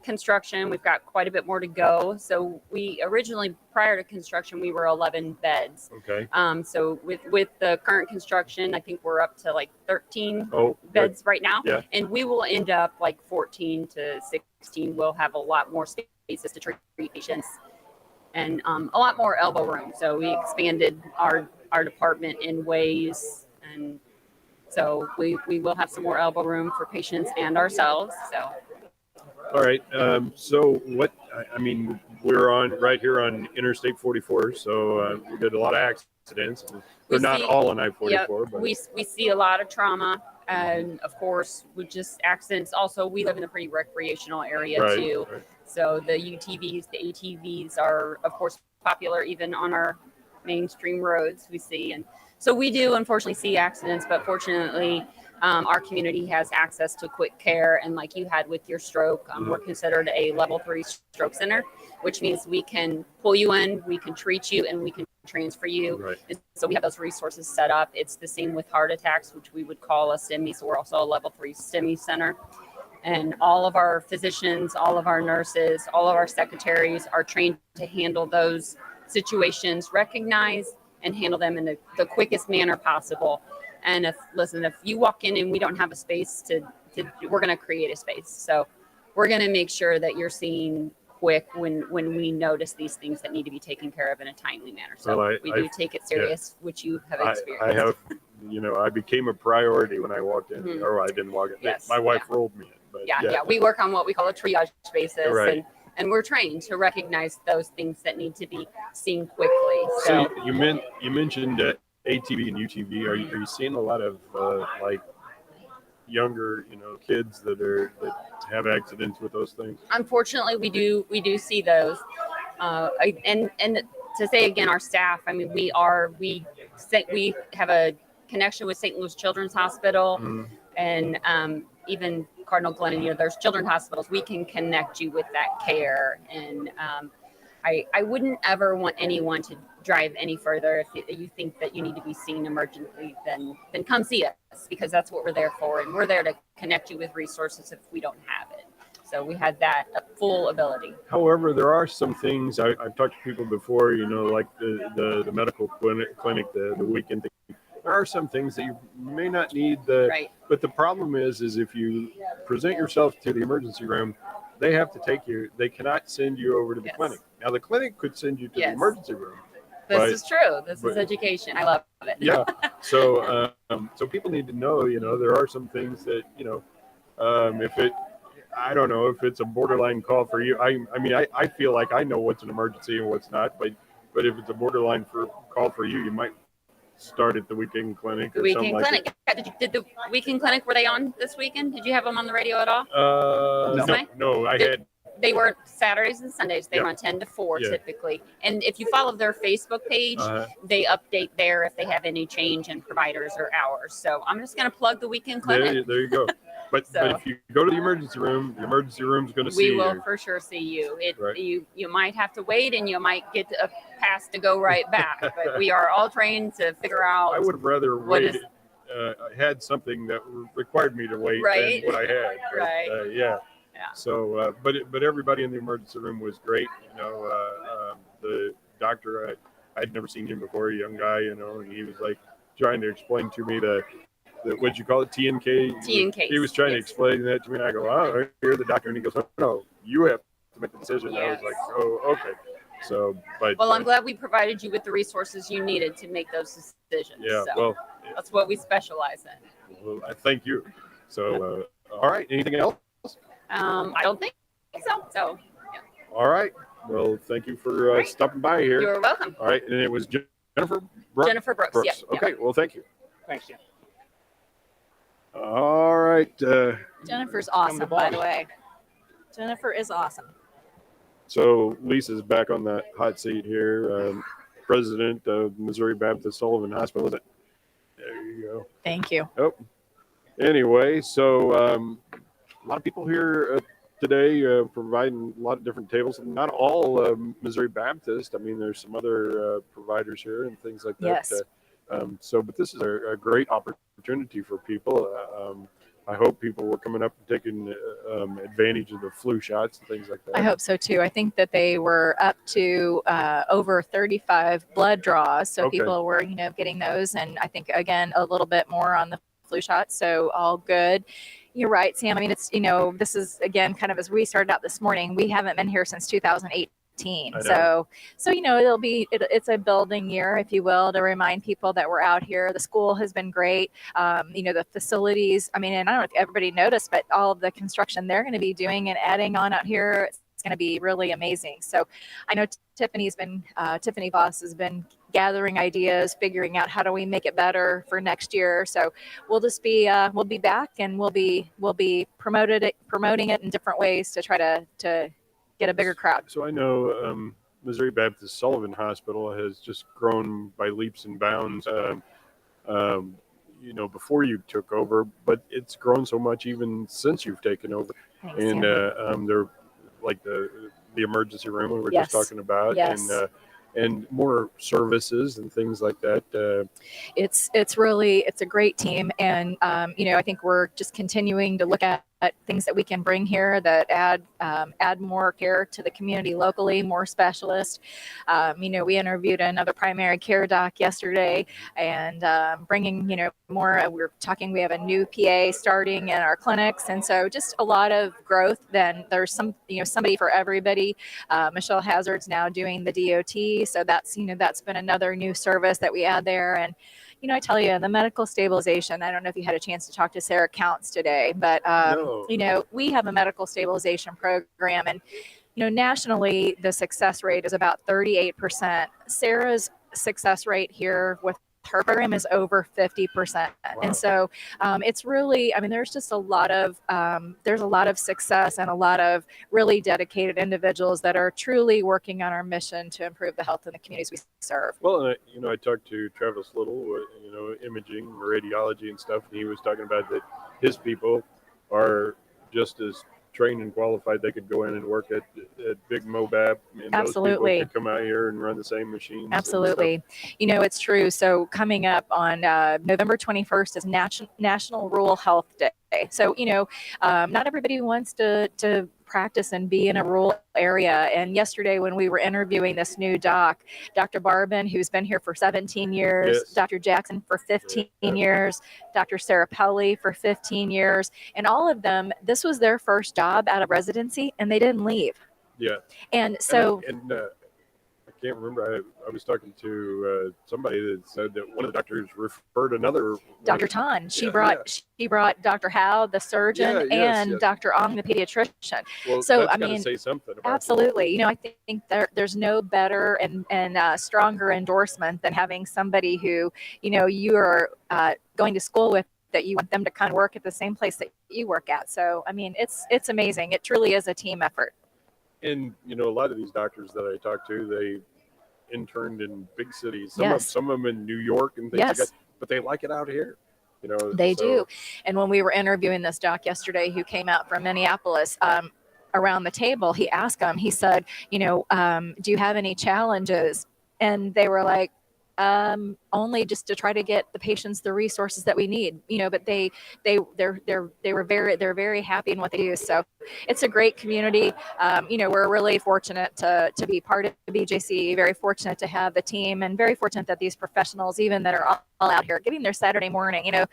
construction. We've got quite a bit more to go. So we originally, prior to construction, we were 11 beds. Okay. So with the current construction, I think we're up to like 13 beds right now. Yeah. And we will end up like 14 to 16. We'll have a lot more spaces to treat patients and a lot more elbow room. So we expanded our department in ways, and so we will have some more elbow room for patients and ourselves. So. All right. So what, we're right here on Interstate 44. So we did a lot of accidents. They're not all on I-44. Yep, but we see a lot of trauma. And of course, with just accidents. Also, we live in a pretty recreational area too. Right. So the UTVs, the ATVs are, of course, popular even on our mainstream roads we see. And so we do unfortunately see accidents, but fortunately, our community has access to quick care, and like you had with your stroke, we're considered a level 3 stroke center, which means we can pull you in, we can treat you, and we can transfer you. Right. And so we have those resources set up. It's the same with heart attacks, which we would call a STEMI. So we're also a level 3 STEMI center. And all of our physicians, all of our nurses, all of our secretaries are trained to handle those situations, recognize and handle them in the quickest manner possible. And if you walk in and we don't have a space we're going to create a space. So we're going to make sure that you're seeing quick when we notice these things that need to be taken care of in a timely manner. So we do take it serious, which you have experienced. I have, I became a priority when I walked in, or I didn't walk in. Yes, my wife rolled me in. But we work on what we call a triage basis. Right. And we're trained to recognize those things that need to be seen quickly. So you mentioned ATV and UTV. Are you seeing a lot of younger kids that have accidents with those things? Unfortunately, we do see those. And to say again, our staff. We have a connection with St. Louis Children's Hospital, and even Cardinal Glen, there's children's hospitals. We can connect you with that care. And I wouldn't ever want anyone to drive any further. If you think that you need to be seen emergently, then come see us, because that's what we're there for. And we're there to connect you with resources if we don't have it. So we had that full ability. However, there are some things I've talked to people before, like the medical clinic, the weekend thing. There are some things that you may not need Right. But the problem is if you present yourself to the emergency room, they have to take you. They cannot send you over to the clinic. Now, the clinic could send you to the emergency room. This is true. This is education. I love it. Yeah. So, so people need to know, there are some things that, I don't know if it's a borderline call for you. I feel like I know what's an emergency and what's not, but if it's a borderline call for you, you might start at the weekend clinic or something like that. Did the weekend clinic, were they on this weekend? Did you have them on the radio at all? No, They were Saturdays and Sundays. They run 10 to 4 typically. And if you follow their Facebook page, they update there if they have any change in providers or hours. So I'm just going to plug the weekend clinic. There you go. But if you go to the emergency room's going to see you. We will for sure see you. You might have to wait, and you might get a pass to go right back. But we are all trained to figure out. I would have rather waited. I had something that required me to wait than what I had. But, right. Yeah. So, but everybody in the emergency room was great. The doctor, I'd never seen him before, a young guy, and he was like trying to explain to me the what'd you call it, TNK? He was trying to explain that to me, and I go, oh, you're the doctor, and he goes, oh, no, you have to make the decision. I was like, oh, okay. So, but well, I'm glad we provided you with the resources you needed to make those decisions. Yeah, so well, that's what we specialize in. Well, I thank you. So, all right, anything else? I don't think so. So, yeah. All right. Well, thank you for stopping by here. You're welcome. All right, and it was Jennifer Brooks. Jennifer Brooks. Yeah. Okay. Well, thank you. Thanks, Jim. All right. Jennifer's awesome, by the way. Jennifer is awesome. So Lisa's back on that hot seat here, president of Missouri Baptist Sullivan Hospital. There you go. Thank you. Oh. Anyway, so a lot of people here today providing a lot of different tables. Not all Missouri Baptist. I mean, there's some other providers here and things like that. Yes. But this is a great opportunity for people. I hope people were coming up and taking advantage of the flu shots and things like that. I hope so too. I think that they were up to over 35 blood draws. So people were, getting those. And I think, again, a little bit more on the flu shots. So all good. You're right, Sam. I mean, it's, this is, again, kind of as we started out this morning, we haven't been here since 2008. So it's a building year, if you will, to remind people that we're out here. The school has been great. The facilities, I mean, and I don't know if everybody noticed, but all of the construction they're going to be doing and adding on out here, it's going to be really amazing. So I know Tiffany Voss has been gathering ideas, figuring out how do we make it better for next year. So we'll just be, we'll be back, and we'll be promoting it in different ways to try to get a bigger crowd. So I know Missouri Baptist Sullivan Hospital has just grown by leaps and bounds, before you took over, but it's grown so much even since you've taken over. Thanks, and they're like the emergency room we were just talking about, and more services and things like that. It's a great team, and I think we're just continuing to look at things that we can bring here that add more care to the community locally, more specialists. We interviewed another primary care doc yesterday, and bringing more. We're talking. We have a new PA starting in our clinics, and so just a lot of growth. Then there's somebody for everybody. Michelle Hazard's now doing the DOT, so that's been another new service that we add there. And I tell you, the medical stabilization, I don't know if you had a chance to talk to Sarah Counts today, but, we have a medical stabilization program, and, nationally, the success rate is about 38%. Sarah's success rate here with her program is over 50%. Wow. And so it's really, there's just a lot of success and a lot of really dedicated individuals that are truly working on our mission to improve the health in the communities we serve. Well, I talked to Travis Little, imaging, radiology and stuff, and he was talking about that his people are just as trained and qualified, they could go in and work at big Mobap, and Absolutely. those people could come out here and run the same machines. Absolutely. You know, it's true. So coming up on November 21st is National Rural Health Day. So, you know, not everybody wants to practice and be in a rural area. And yesterday when we were interviewing this new doc, Dr. Barbin, who's been here for 17 years, Yes. Dr. Jackson for 15 years, Dr. Sarah Pelly for 15 years, and all of them, this was their first job out of residency and they didn't leave. Yeah. And so I can't remember. I was talking to somebody that said that one of the doctors referred another. Dr. Tan, she Yeah, brought Dr. Howe, the surgeon, and Dr. Ong, the pediatrician. Well, so that's I gotta mean, say something about absolutely. You know, I think there's no better and stronger endorsement than having somebody who, you know, you are going to school with, that you want them to kind of work at the same place that you work at. So I mean, it's amazing. It truly is a team effort. And you know, a lot of these doctors that I talked to, they interned in big cities. Some of them in New York and things like that, but they like it out here. You know, They do. And when we were interviewing this doc yesterday, who came out from Minneapolis, around the table, he asked them. He said, "You know, do you have any challenges?" And they were like, only just to try to get the patients the resources that we need, you know, but they're very happy in what they do. So it's a great community. You know, we're really fortunate to be part of BJC, very fortunate to have the team, and very fortunate that these professionals, even that are all out here getting their Saturday morning, you know,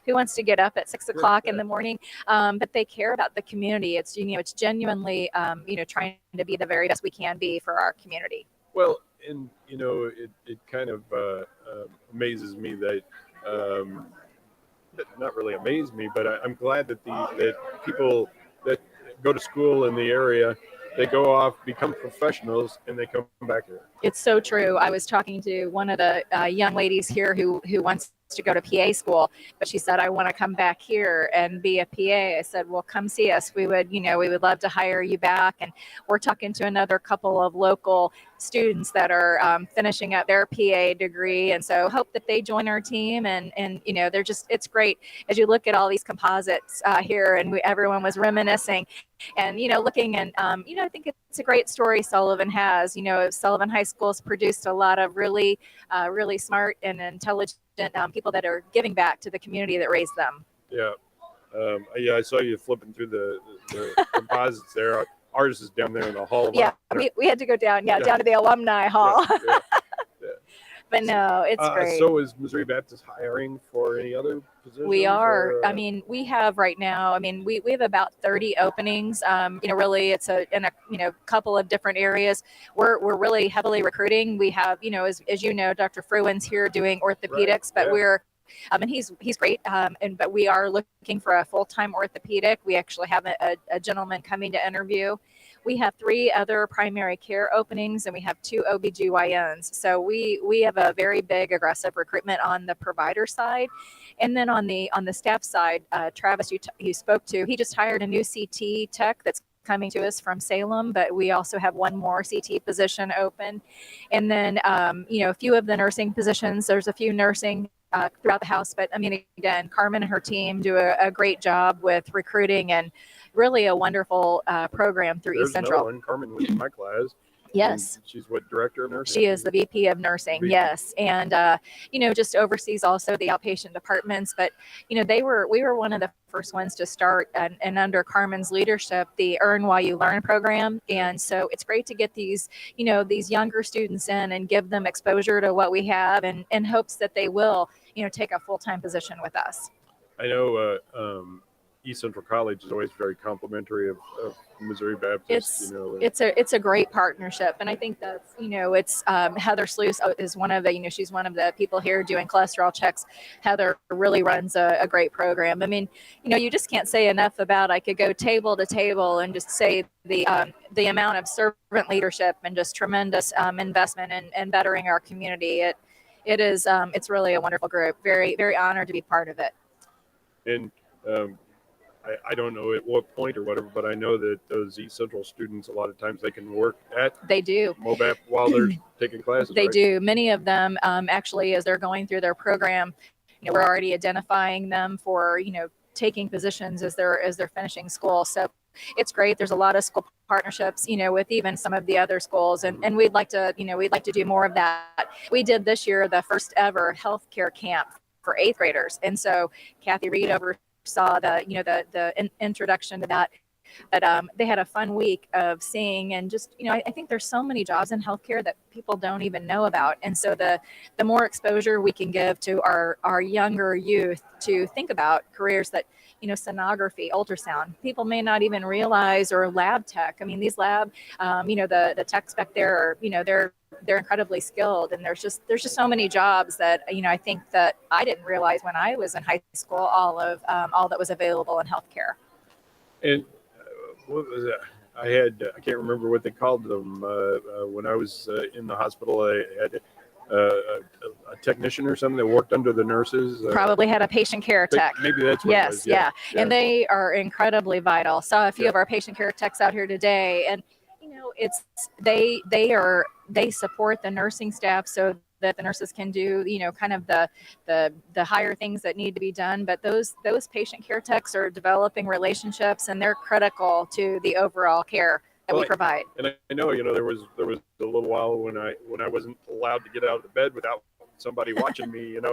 who wants to get up at 6 o'clock in the morning? But they care about the community. It's, you know, it's genuinely, you know, trying to be the very best we can be for our community. Well, and you know, it kind of amazes me that not really amazed me, but I'm glad that that people that go to school in the area, they go off, become professionals, and they come back here. It's so true. I was talking to one of the young ladies here who wants to go to PA school, but she said, I want to come back here and be a PA. I said, well, come see us. We would love to hire you back. And we're talking to another couple of local students that are finishing up their PA degree. And so hope that they join our team. And you know, it's great as you look at all these composites here, and everyone was reminiscing and, you know, looking, and, you know, I think it's a great story Sullivan has. You know, Sullivan High School has produced a lot of really smart and intelligent people that are giving back to the community that raised them. Yeah. Yeah, I saw you flipping through the composites there. Ours is down there in the hall. Yeah, we had to go down, down to the alumni hall. Yeah. But no, it's great. So is Missouri Baptist hiring for any other positions? We are. I mean, we have right now, I mean, we have about 30 openings. You know, really it's in a, you know, couple of different areas. We're really heavily recruiting. We have, you know, as you know, Dr. Fruin's here doing orthopedics, but we're, and he's great. But we are looking for a full-time orthopedic. We actually have a gentleman coming to interview. We have 3 other primary care openings, and we have 2 OBGYNs. So we have a very big aggressive recruitment on the provider side. And then on the staff side, Travis, you spoke to, he just hired a new CT tech that's coming to us from Salem, but we also have one more CT position open. And then, you know, a few of the nursing positions, there's a few nursing throughout the house. But I mean, again, Carmen and her team do a great job with recruiting, and really a wonderful program through East Central. No one. Carmen was in my class. Yes. She's what, director of nursing? She is the VP of nursing. VP. Yes. And, you know, just oversees also the outpatient departments. But, you know, we were one of the first ones to start, and under Carmen's leadership, the Earn While You Learn program. And so it's great to get these, you know, these younger students in and give them exposure to what we have, and in hopes that they will, you know, take a full-time position with us. I know East Central College is always very complimentary of Missouri Baptist. It's a great partnership, and I think that's, you know, it's Heather Sluice is one of the, you know, she's one of the people here doing cholesterol checks. Heather really runs a great program. I mean, you know, you just can't say enough about. I could go table to table and just say the amount of servant leadership and just tremendous investment in bettering our community. It's really a wonderful group. Very, very honored to be part of it. And I don't know at what point or whatever, but I know that those East Central students, a lot of times they can work at Mobap while they're taking classes. They right? do. Many of them actually, as they're going through their program, you know, we're already identifying them for, you know, taking positions as they're finishing school. So it's great. There's a lot of school partnerships, with even some of the other schools, and we'd like to do more of that. We did this year the first ever healthcare camp for 8th graders, and so Kathy Reed oversaw the introduction to that. But they had a fun week of seeing, and just I think there's so many jobs in healthcare that people don't even know about, and so the more exposure we can give to our younger youth to think about careers that sonography, ultrasound, people may not even realize, or lab tech. I mean, these lab, the techs back there are they're incredibly skilled, and there's just so many jobs that I think that I didn't realize when I was in high school all that was available in healthcare. And what was that? I can't remember what they called them. When I was in the hospital, I had a technician or something that worked under the nurses. Probably had a patient care tech. Maybe that's what yes, it was. Yeah. And they are incredibly vital. Saw a few of our patient care techs out here today, and it's they support the nursing staff so that the nurses can do kind of the higher things that need to be done. But those patient care techs are developing relationships, and they're critical to the overall care that we provide. And I know there was a little while when I wasn't allowed to get out of the bed without somebody watching me, and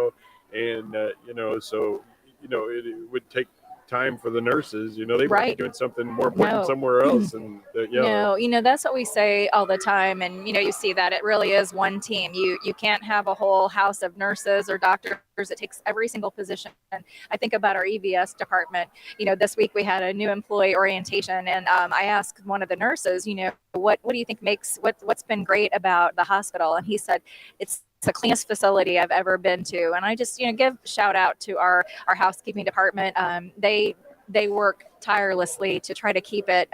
so it would take time for the nurses, they might be doing something more important somewhere else, and No, that's what we say all the time, and you see that it really is one team. You can't have a whole house of nurses or doctors. It takes every single position. I think about our EVS department. This week we had a new employee orientation, and I asked one of the nurses, what do you think makes what's been great about the hospital? And he said it's the cleanest facility I've ever been to. And I just give shout out to our housekeeping department. They work tirelessly to try to keep it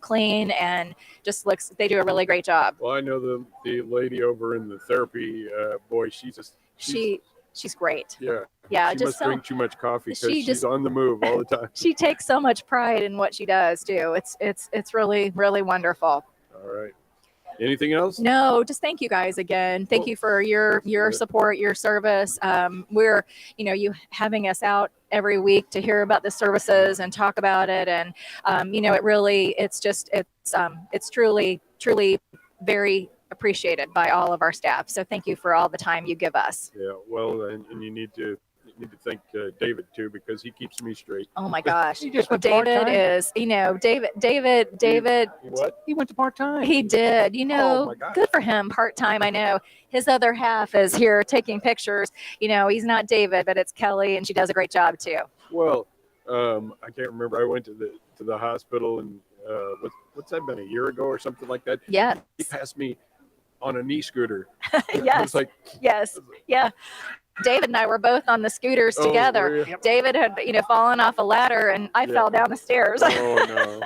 clean, and just they do a really great job. Well, I know the lady over in the therapy, boy, she's great. Yeah, she must drink too much coffee because she's on the move all the time. She takes so much pride in what she does too. It's really, really wonderful. All right. Anything else? No, just thank you guys again. Thank you for your support, your service. We're, you having us out every week to hear about the services and talk about it. And, it's truly very appreciated by all of our staff. So thank you for all the time you give us. Yeah, well, and you need to thank David too, because he keeps me straight. Oh my gosh. He just went David part-time? is, David. What? He went to part-time. He did, Oh my gosh. good for him, part-time. I know his other half is here taking pictures. He's not David, but it's Kelly, and she does a great job too. Well, I can't remember. I went to the hospital, and what's that been, a year ago or something like that? Yeah. He passed me on a knee scooter. Yes. I was like, Yes. Yeah. David and I were both on the scooters Oh, together. were you? David had, fallen off a ladder, and I fell down the stairs. oh no.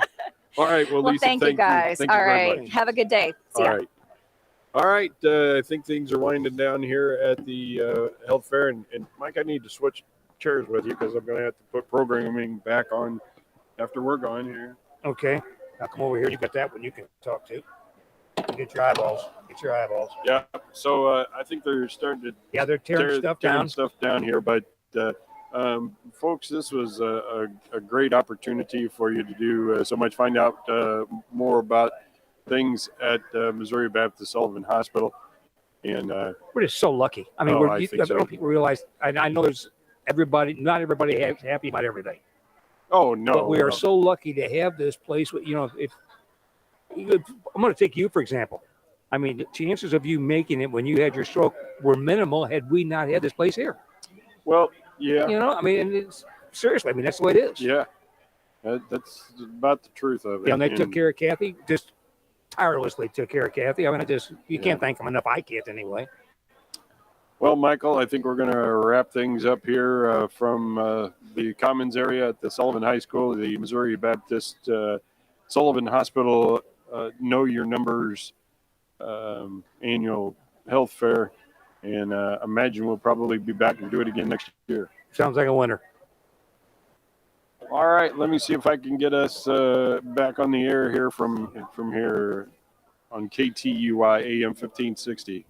All right. Well, Well, Lisa, thank you guys. Thank you All very right. much. Have a good day. See ya. All right. I think things are winding down here at the health fair. And Mike, I need to switch chairs with you because I'm going to have to put programming back on after we're gone here. Okay. Now come over here. You got that one you can talk to. Get your eyeballs. Yeah. So I think they're starting to They're tearing stuff down. here. But folks, this was a great opportunity for you to do so much. Find out more about things at Missouri Baptist Sullivan Hospital. And We're just so lucky. I mean, I think I don't so. think people realize, and I know not everybody is happy about everything. Oh no! But we are so lucky to have this place. If I'm going to take you for example, I mean, the chances of you making it when you had your stroke were minimal had we not had this place here. Well, yeah. I mean, it's seriously. I mean, that's the way it is. Yeah, that's about the truth of it. Yeah, and they took care of Kathy. Just tirelessly took care of Kathy. I mean, you can't thank them enough. I can't anyway. Well, Michael, I think we're going to wrap things up here from the Commons area at the Sullivan High School, the Missouri Baptist Sullivan Hospital Know Your Numbers annual health fair. And imagine we'll probably be back and do it again next year. Sounds like a winner. All right, let me see if I can get us back on the air here from here on KTUI AM 1560.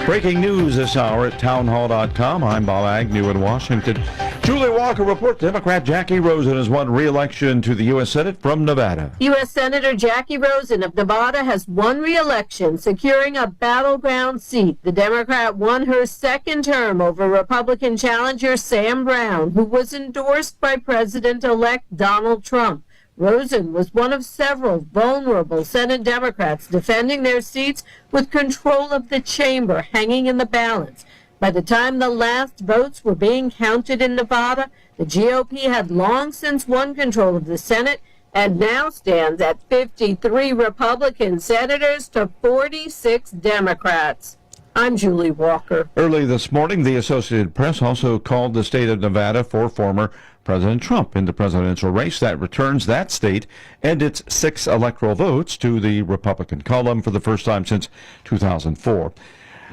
Breaking news this hour at townhall.com. I'm Bob Agnew in Washington. Julie Walker reports Democrat Jackie Rosen has won re-election to the U.S. Senate from Nevada. U.S. Senator Jackie Rosen of Nevada has won re-election, securing a battleground seat. The Democrat won her second term over Republican challenger Sam Brown, who was endorsed by President-elect Donald Trump. Rosen was one of several vulnerable Senate Democrats defending their seats with control of the chamber hanging in the balance. By the time the last votes were being counted in Nevada, the GOP had long since won control of the Senate and now stands at 53 Republican senators to 46 Democrats. I'm Julie Walker. Early this morning, the Associated Press also called the state of Nevada for former President Trump in the presidential race. That returns that state and its 6 electoral votes to the Republican column for the first time since 2004.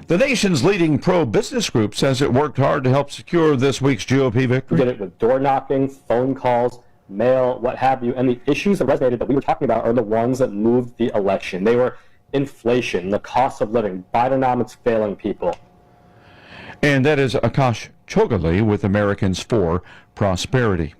The nation's leading pro-business group says it worked hard to help secure this week's GOP victory. We did it with door knocking, phone calls, mail, what have you. And the issues that resonated that we were talking about are the ones that moved the election. They were inflation, the cost of living, Bidenomics failing people. And that is Akash Chogali with Americans for Prosperity.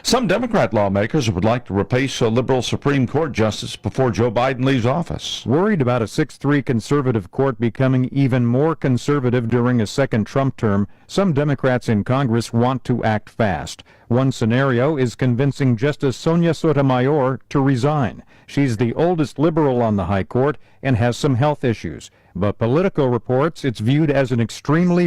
Some Democrat lawmakers would like to replace a liberal Supreme Court justice before Joe Biden leaves office. Worried about a 6-3 conservative court becoming even more conservative during a second Trump term, some Democrats in Congress want to act fast. One scenario is convincing Justice Sonia Sotomayor to resign. She's the oldest liberal on the High Court and has some health issues. But Politico reports it's viewed as an extremely